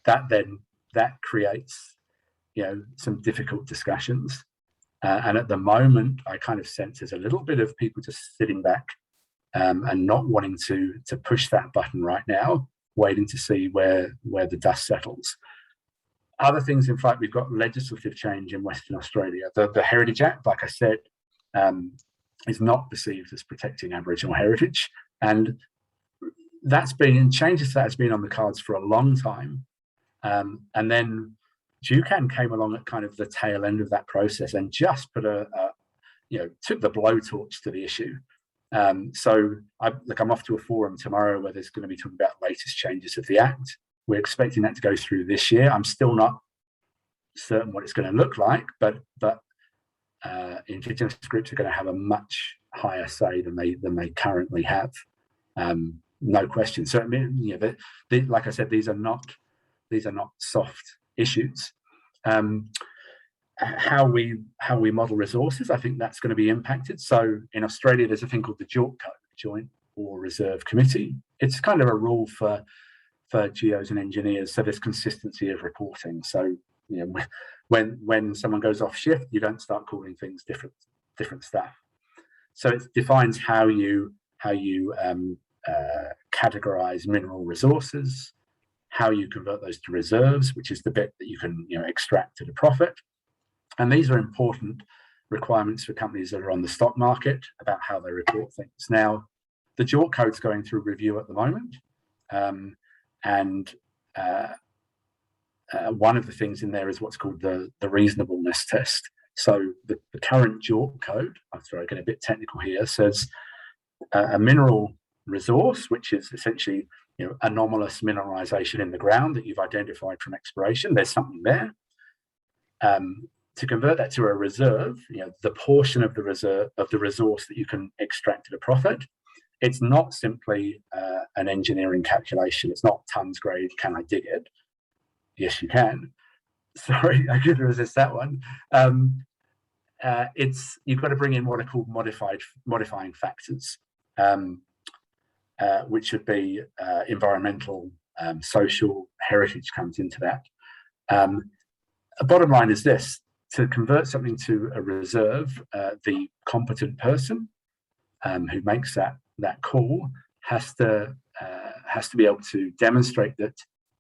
that creates, you know, some difficult discussions. And at the moment, I kind of sense there's a little bit of people just sitting back and not wanting to push that button right now, waiting to see where the dust settles. Other things in flight, we've got legislative change in Western Australia. The Heritage Act, like I said, is not perceived as protecting Aboriginal heritage. And that's been, changes to that has been on the cards for a long time. And then Jucan came along at kind of the tail end of that process and just put took the blowtorch to the issue. So I'm off to a forum tomorrow where there's going to be talking about latest changes of the Act. We're expecting that to go through this year. I'm still not certain what it's going to look like, but indigenous groups are going to have a much higher say than they currently have. No question. So I mean, you know, like I said, these are not soft issues. How we model resources, I think that's going to be impacted. So in Australia, there's a thing called the JORC Code, Joint or Reserve Committee. It's kind of a rule for geos and engineers, so there's consistency of reporting. So you know, when someone goes off shift, you don't start calling things different stuff. So it defines how you categorize mineral resources, how you convert those to reserves, which is the bit that you can extract at a profit. And these are important requirements for companies that are on the stock market about how they report things. Now, the JORC Code's going through review at the moment, and one of the things in there is what's called the reasonableness test. So the current JORC Code, I'm sorry, getting a bit technical here, says a mineral resource, which is essentially anomalous mineralization in the ground that you've identified from exploration. There's something there. To convert that to a reserve, the portion of the resource that you can extract at a profit, it's not simply an engineering calculation. It's not tons grade, can I dig it? Yes, you can. Sorry, I could resist that one. You've got to bring in what are called modifying factors, which would be environmental, social, heritage comes into that. A bottom line is this: to convert something to a reserve, the competent person who makes that call has to be able to demonstrate that,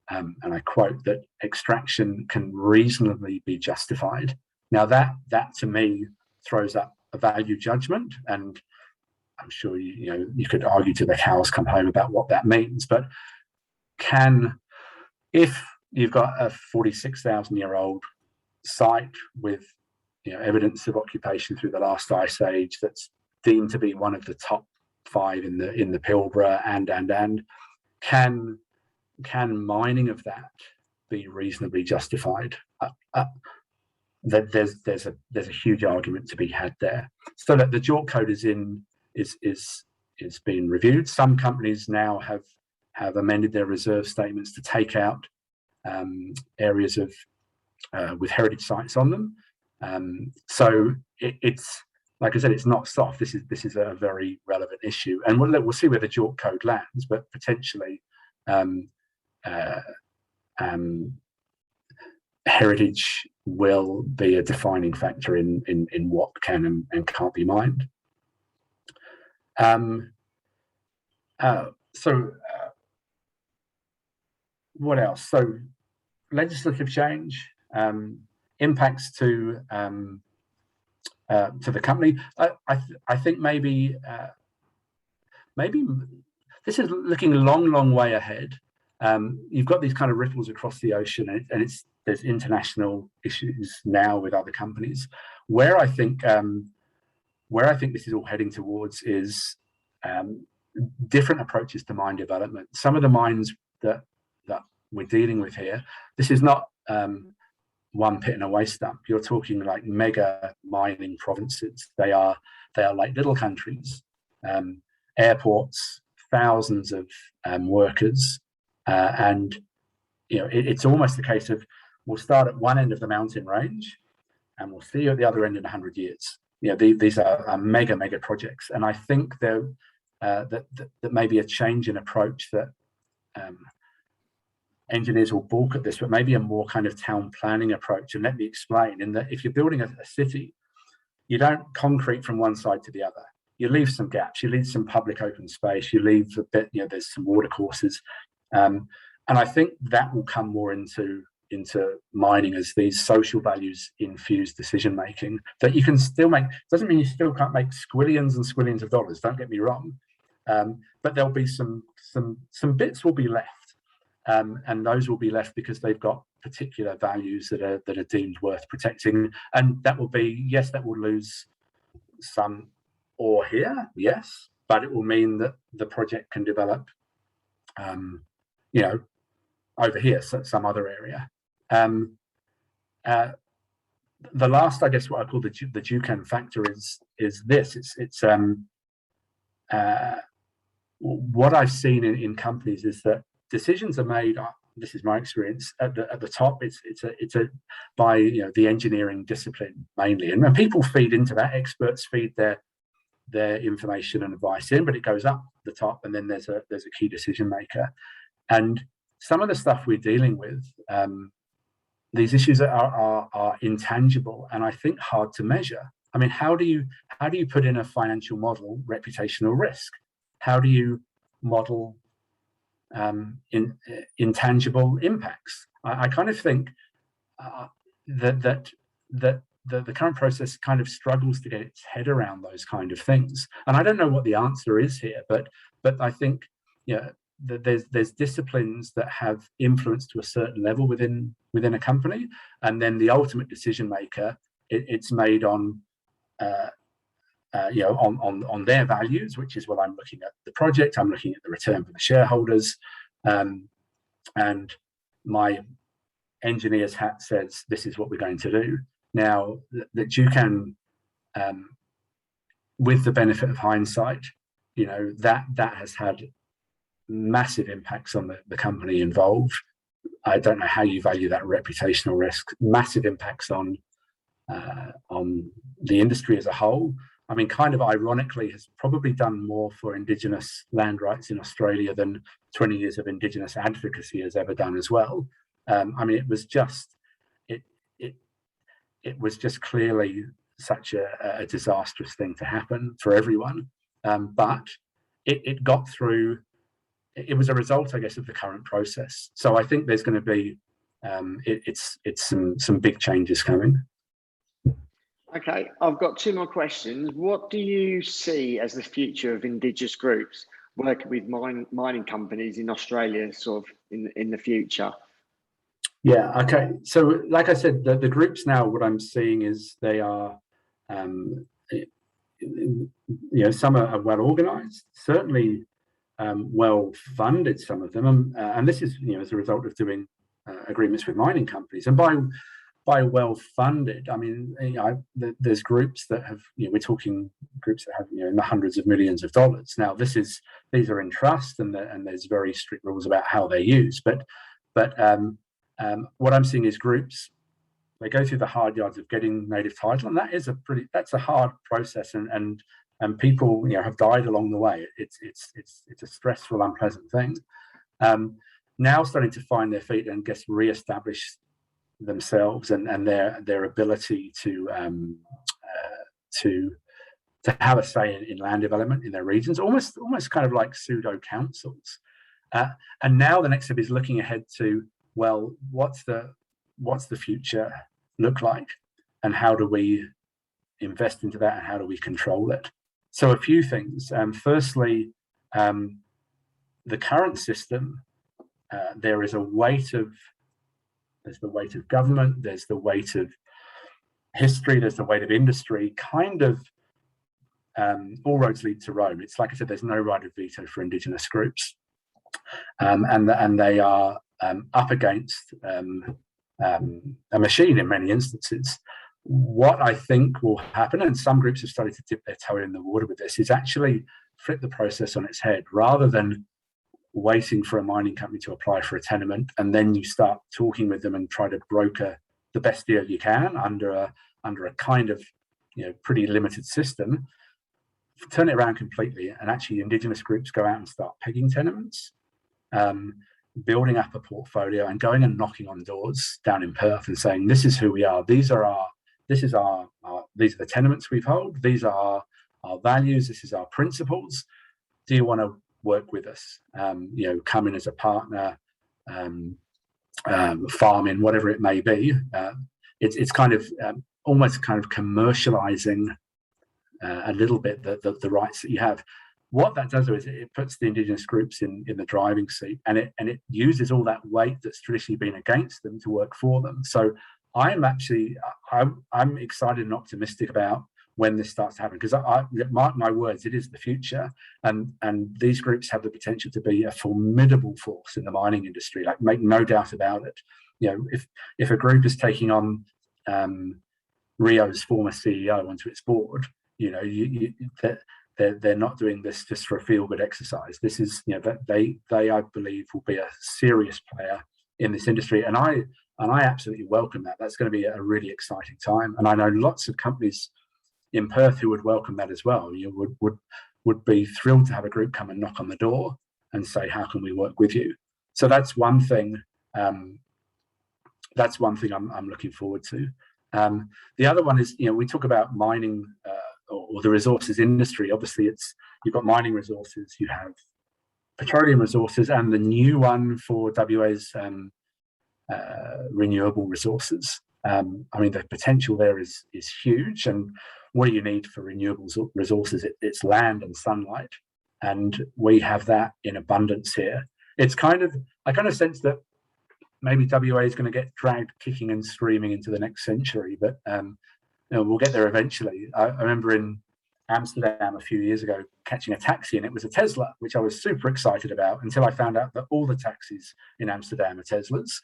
and I quote, that extraction can reasonably be justified. Now that to me throws up a value judgment, and I'm sure you could argue till the cows come home about what that means. But if you've got a 46,000-year-old site with evidence of occupation through the last ice age that's deemed to be one of the top 5 in the Pilbara, and can mining of that be reasonably justified? There's a huge argument to be had there. So that the JORC Code is being reviewed. Some companies now have amended their reserve statements to take out areas of with heritage sites on them. So it's like I said, it's not soft. This is a very relevant issue, and we'll see where the JORC Code lands. But potentially, heritage will be a defining factor in what can and can't be mined. What else? So legislative change, impacts to the company. I think maybe this is looking a long way ahead. You've got these kind of ripples across the ocean, and there's international issues now with other companies. Where I think this is all heading towards is different approaches to mine development. Some of the mines that we're dealing with here, this is not one pit and a waste dump. You're talking like mega mining provinces. They are like little countries, airports, thousands of workers, and it's almost a case of we'll start at one end of the mountain range, and we'll see you at the other end in 100 years. These are mega projects, and I think that may be a change in approach that engineers will balk at this, but maybe a more kind of town planning approach. And let me explain. In that, if you're building a city, you don't concrete from one side to the other. You leave some gaps. You leave some public open space. You leave a bit. There's some water courses, and I think that will come more into mining as these social values infuse decision making that you can still make. Doesn't mean you still can't make squillions and squillions of dollars. Don't get me wrong, but there'll be some bits will be left. And those will be left because they've got particular values that are deemed worth protecting, and that will be, yes, that will lose some ore here, yes, but it will mean that the project can develop, over here, so some other area. the last, I guess, what I call the Dukan factor is this. It's what I've seen in companies is that decisions are made. This is my experience at the top. It's a by the engineering discipline mainly, and when people feed into that, experts feed their information and advice in, but it goes up the top, and then there's a key decision maker. And some of the stuff we're dealing with, these issues are intangible and I think hard to measure. I mean, how do you put in a financial model reputational risk? How do you model intangible impacts? I kind of think that the current process kind of struggles to get its head around those kind of things. And I don't know what the answer is here, but I think there's disciplines that have influence to a certain level within a company, and then the ultimate decision maker, it's made on on their values, which is, well, I'm looking at the project, I'm looking at the return for the shareholders, and my engineer's hat says this is what we're going to do. Now that you can, with the benefit of hindsight, that has had massive impacts on the company involved. I don't know how you value that reputational risk. Massive impacts on the industry as a whole. I mean, kind of ironically, has probably done more for indigenous land rights in Australia than 20 years of indigenous advocacy has ever done as well. I mean, it was just clearly such a disastrous thing to happen for everyone. But it got through. It was a result, I guess, of the current process. So I think there's going to be it's some big changes coming. Okay, I've got two more questions. What do you see as the future of Indigenous groups working with mining companies in Australia, sort of in the future? Yeah. Okay. So, like I said, the groups now, what I'm seeing is they are, some are well organised, certainly well funded. Some of them, and this is as a result of doing agreements with mining companies. And by well funded, I mean there's groups that have we're talking groups that have in the hundreds of millions of dollars. Now these are in trust, and there's very strict rules about how they're used. But what I'm seeing is groups, they go through the hard yards of getting native title, and that's a hard process, and people have died along the way. It's a stressful, unpleasant thing. Now starting to find their feet and guess re-establish themselves and their ability to have a say in land development in their regions, almost kind of like pseudo councils. And now the next step is looking ahead to, well, what's the future look like, and how do we invest into that, and how do we control it? So a few things. Firstly, the current system, there's the weight of government, there's the weight of history, there's the weight of industry, kind of all roads lead to Rome. It's like I said, there's no right of veto for Indigenous groups, and they are up against a machine in many instances. What I think will happen, and some groups have started to dip their toe in the water with this, is actually flip the process on its head. Rather than waiting for a mining company to apply for a tenement, and then you start talking with them and try to broker the best deal you can under a kind of pretty limited system, turn it around completely, and actually Indigenous groups go out and start pegging tenements, building up a portfolio, and going and knocking on doors down in Perth and saying, this is who we are, these are the tenements we hold, these are our values, this is our principles, do you want to work with us, come in as a partner, farm in, whatever it may be. It's kind of almost kind of commercializing a little bit the rights that you have. What that does is it puts the Indigenous groups in the driving seat, and it uses all that weight that's traditionally been against them to work for them. So I'm excited and optimistic about when this starts to happen, because mark my words, it is the future, and these groups have the potential to be a formidable force in the mining industry. Like, make no doubt about it. If a group is taking on Rio's former CEO onto its board. They're not doing this just for a feel-good exercise. This is, that they I believe will be a serious player in this industry, and I absolutely welcome that. That's going to be a really exciting time, and I know lots of companies in Perth who would welcome that as well. Would be thrilled to have a group come and knock on the door and say, how can we work with you? So that's one thing. That's one thing I'm looking forward to. The other one is, we talk about mining or the resources industry. Obviously, you've got mining resources, you have petroleum resources, and the new one for WA's renewable resources. The potential there is huge, and what do you need for renewable resources? It's land and sunlight, and we have that in abundance here. I kind of sense that maybe WA is going to get dragged kicking and screaming into the next century, but we'll get there eventually. I remember in Amsterdam a few years ago catching a taxi, and it was a Tesla, which I was super excited about until I found out that all the taxis in Amsterdam are Teslas.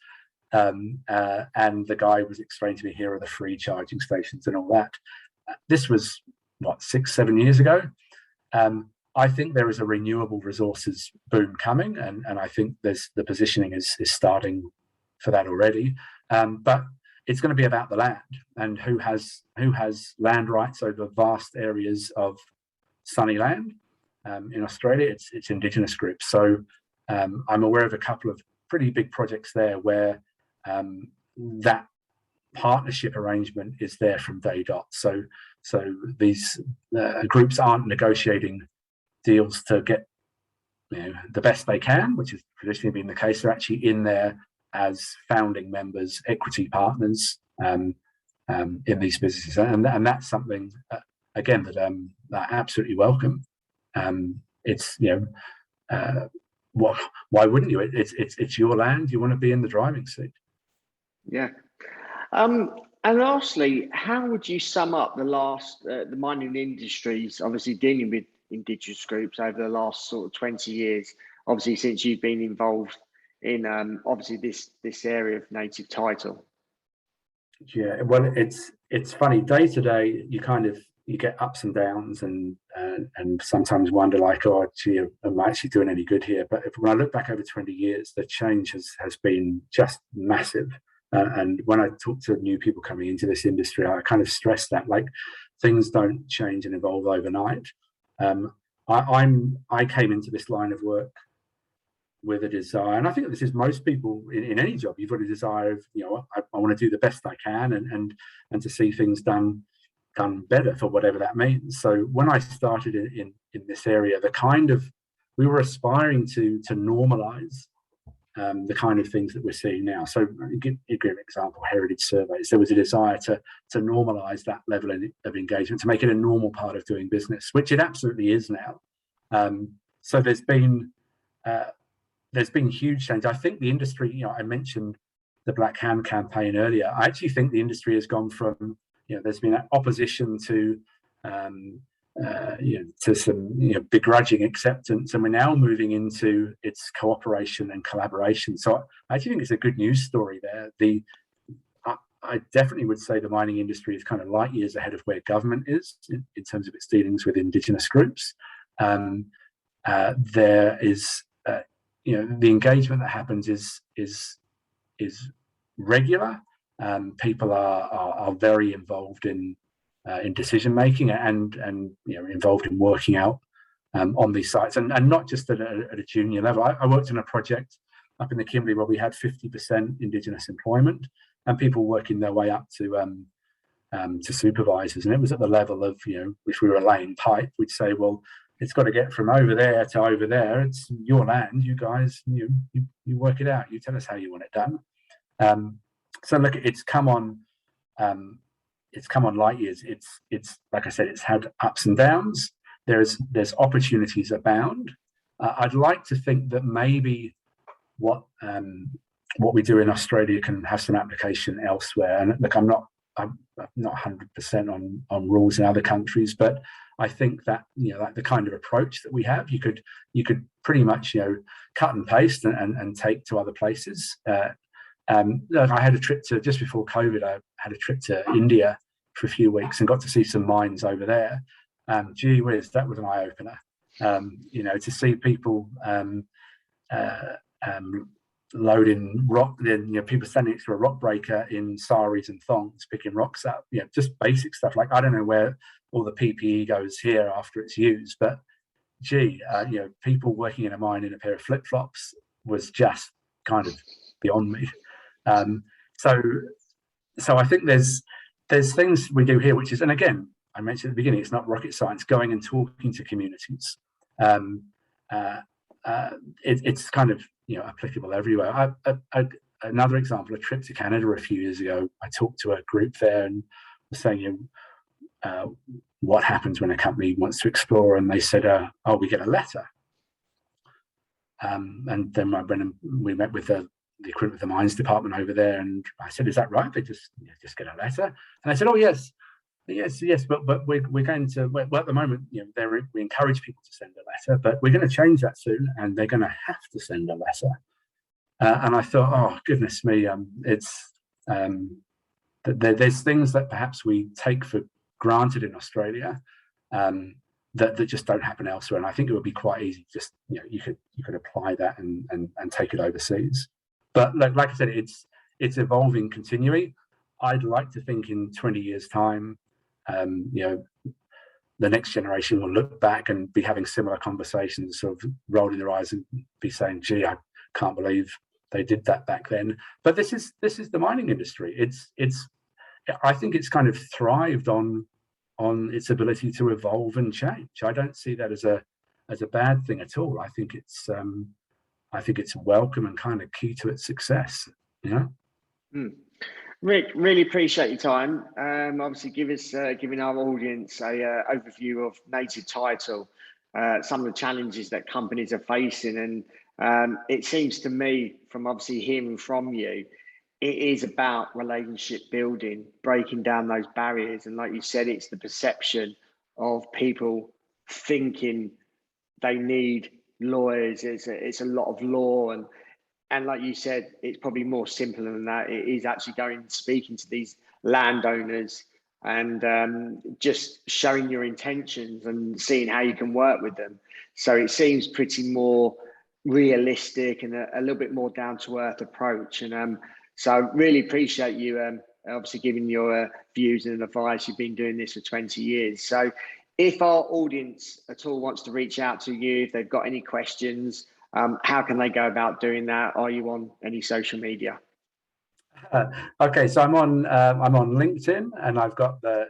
And the guy was explaining to me, here are the free charging stations and all that. This was 6-7 years ago. I think there is a renewable resources boom coming, and I think the positioning is starting for that already. But it's going to be about the land and who has land rights over vast areas of sunny land. In Australia, it's indigenous groups. So I'm aware of a couple of pretty big projects there where that partnership arrangement is there from day dot. So these groups aren't negotiating deals to get the best they can, which has traditionally been the case. They're actually in there as founding members, equity partners in these businesses, and that's something again that I absolutely welcome. It's why wouldn't you? It's your land. You want to be in the driving seat. Yeah. And lastly, how would you sum up the mining industries, obviously dealing with indigenous groups over the last sort of 20 years, obviously since you've been involved in obviously this area of native title? Yeah, well, it's funny. Day to day, you get ups and downs, and sometimes wonder like, oh, gee, am I actually doing any good here? But when I look back over 20 years, the change has been just massive. And when I talk to new people coming into this industry, I kind of stress that, like, things don't change and evolve overnight. I came into this line of work with a desire, and I think this is most people in any job. You've got a desire of, I want to do the best I can and to see things done better, for whatever that means. So when I started in this area, we were aspiring to normalize the kind of things that we're seeing now. So give an example, heritage surveys. There was a desire to normalise that level of engagement, to make it a normal part of doing business, which it absolutely is now. So there's been huge change. I think the industry, I mentioned the Black Hand campaign earlier. I actually think the industry has gone from, there's been opposition to some begrudging acceptance, and we're now moving into its cooperation and collaboration. So I actually think it's a good news story there. I definitely would say the mining industry is kind of light years ahead of where government is in terms of its dealings with indigenous groups. There is the engagement that happens is regular. People are very involved in decision making and involved in working out on these sites, and not just at a junior level. I worked in a project up in the Kimberley where we had 50% indigenous employment, and people working their way up to supervisors, and it was at the level of, if we were laying pipe, we'd say, well, it's got to get from over there to over there. It's your land. You guys, you work it out. You tell us how you want it done. So look, it's come on light years. It's like I said, it's had ups and downs. There's opportunities abound. I'd like to think that maybe what we do in Australia can have some application elsewhere. And look, I'm not 100% on rules in other countries, but I think that like the kind of approach that we have, you could pretty much cut and paste and take to other places. Look, I had a trip to, just before COVID, I had a trip to India for a few weeks and got to see some mines over there. Gee whiz, that was an eye opener. To see people loading rock, then people standing next to a rock breaker in saris and thongs picking rocks up. Just basic stuff. Like, I don't know where all the PPE goes here after it's used, but people working in a mine in a pair of flip-flops was just kind of beyond me. So I think there's things we do here, which is, and again, I mentioned at the beginning, it's not rocket science. Going and talking to communities, it's kind of applicable everywhere. Another example: a trip to Canada a few years ago. I talked to a group there and was saying, what happens when a company wants to explore, and they said, we get a letter. And then we met with the equivalent of the mines department over there, and I said, is that right? They just get a letter? And I said, oh yes, but we're going to, well, at the moment, we encourage people to send a letter, but we're going to change that soon, and they're going to have to send a letter. And I thought, oh goodness me, there's things that perhaps we take for granted in Australia that just don't happen elsewhere. And I think it would be quite easy, just you could apply that and take it overseas. But like I said, it's evolving continually. I'd like to think in 20 years' time, the next generation will look back and be having similar conversations, sort of rolling their eyes and be saying, gee, I can't believe they did that back then. But this is the mining industry. I think it's kind of thrived on its ability to evolve and change. I don't see that as a bad thing at all. I think it's welcome and kind of key to its success. Ric, really appreciate your time. Obviously, giving our audience a overview of native title, some of the challenges that companies are facing, and it seems to me, from obviously hearing from you, it is about relationship building, breaking down those barriers, and like you said, it's the perception of people thinking they need lawyers. It's a lot of law, and like you said, it's probably more simple than that. It is actually going and speaking to these landowners and just showing your intentions and seeing how you can work with them. So it seems pretty more realistic and a little bit more down to earth approach. And so I really appreciate you obviously giving your views and advice. You've been doing this for 20 years. So if our audience at all wants to reach out to you, if they've got any questions, how can they go about doing that? Are you on any social media? Okay, so I'm on LinkedIn, and I've got the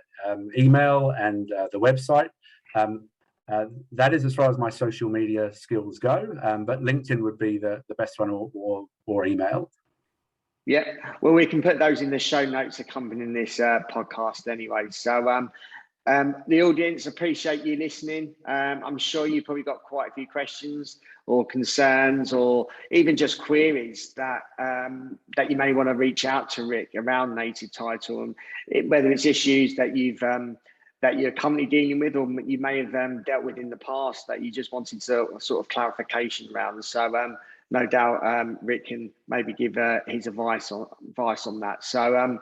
email and the website. That is as far as my social media skills go, but LinkedIn would be the best one, or email. Yeah, well, we can put those in the show notes accompanying this podcast anyway. So the audience appreciate you listening. I'm sure you probably got quite a few questions or concerns or even just queries that you may want to reach out to Ric around native title, and whether it's issues that that you're currently dealing with, or you may have dealt with in the past that you just wanted to sort of clarification around. So no doubt Ric can maybe give his advice on that. So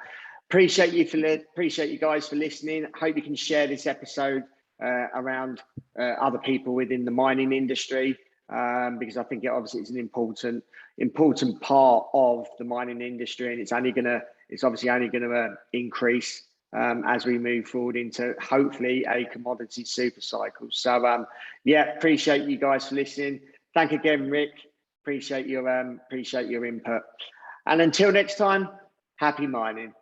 appreciate you guys for listening. Hope you can share this episode around other people within the mining industry, because I think it obviously is an important part of the mining industry, and it's obviously only gonna increase as we move forward into hopefully a commodity super cycle. So yeah, appreciate you guys for listening. Thank you again, Ric. Appreciate your input. And until next time, happy mining.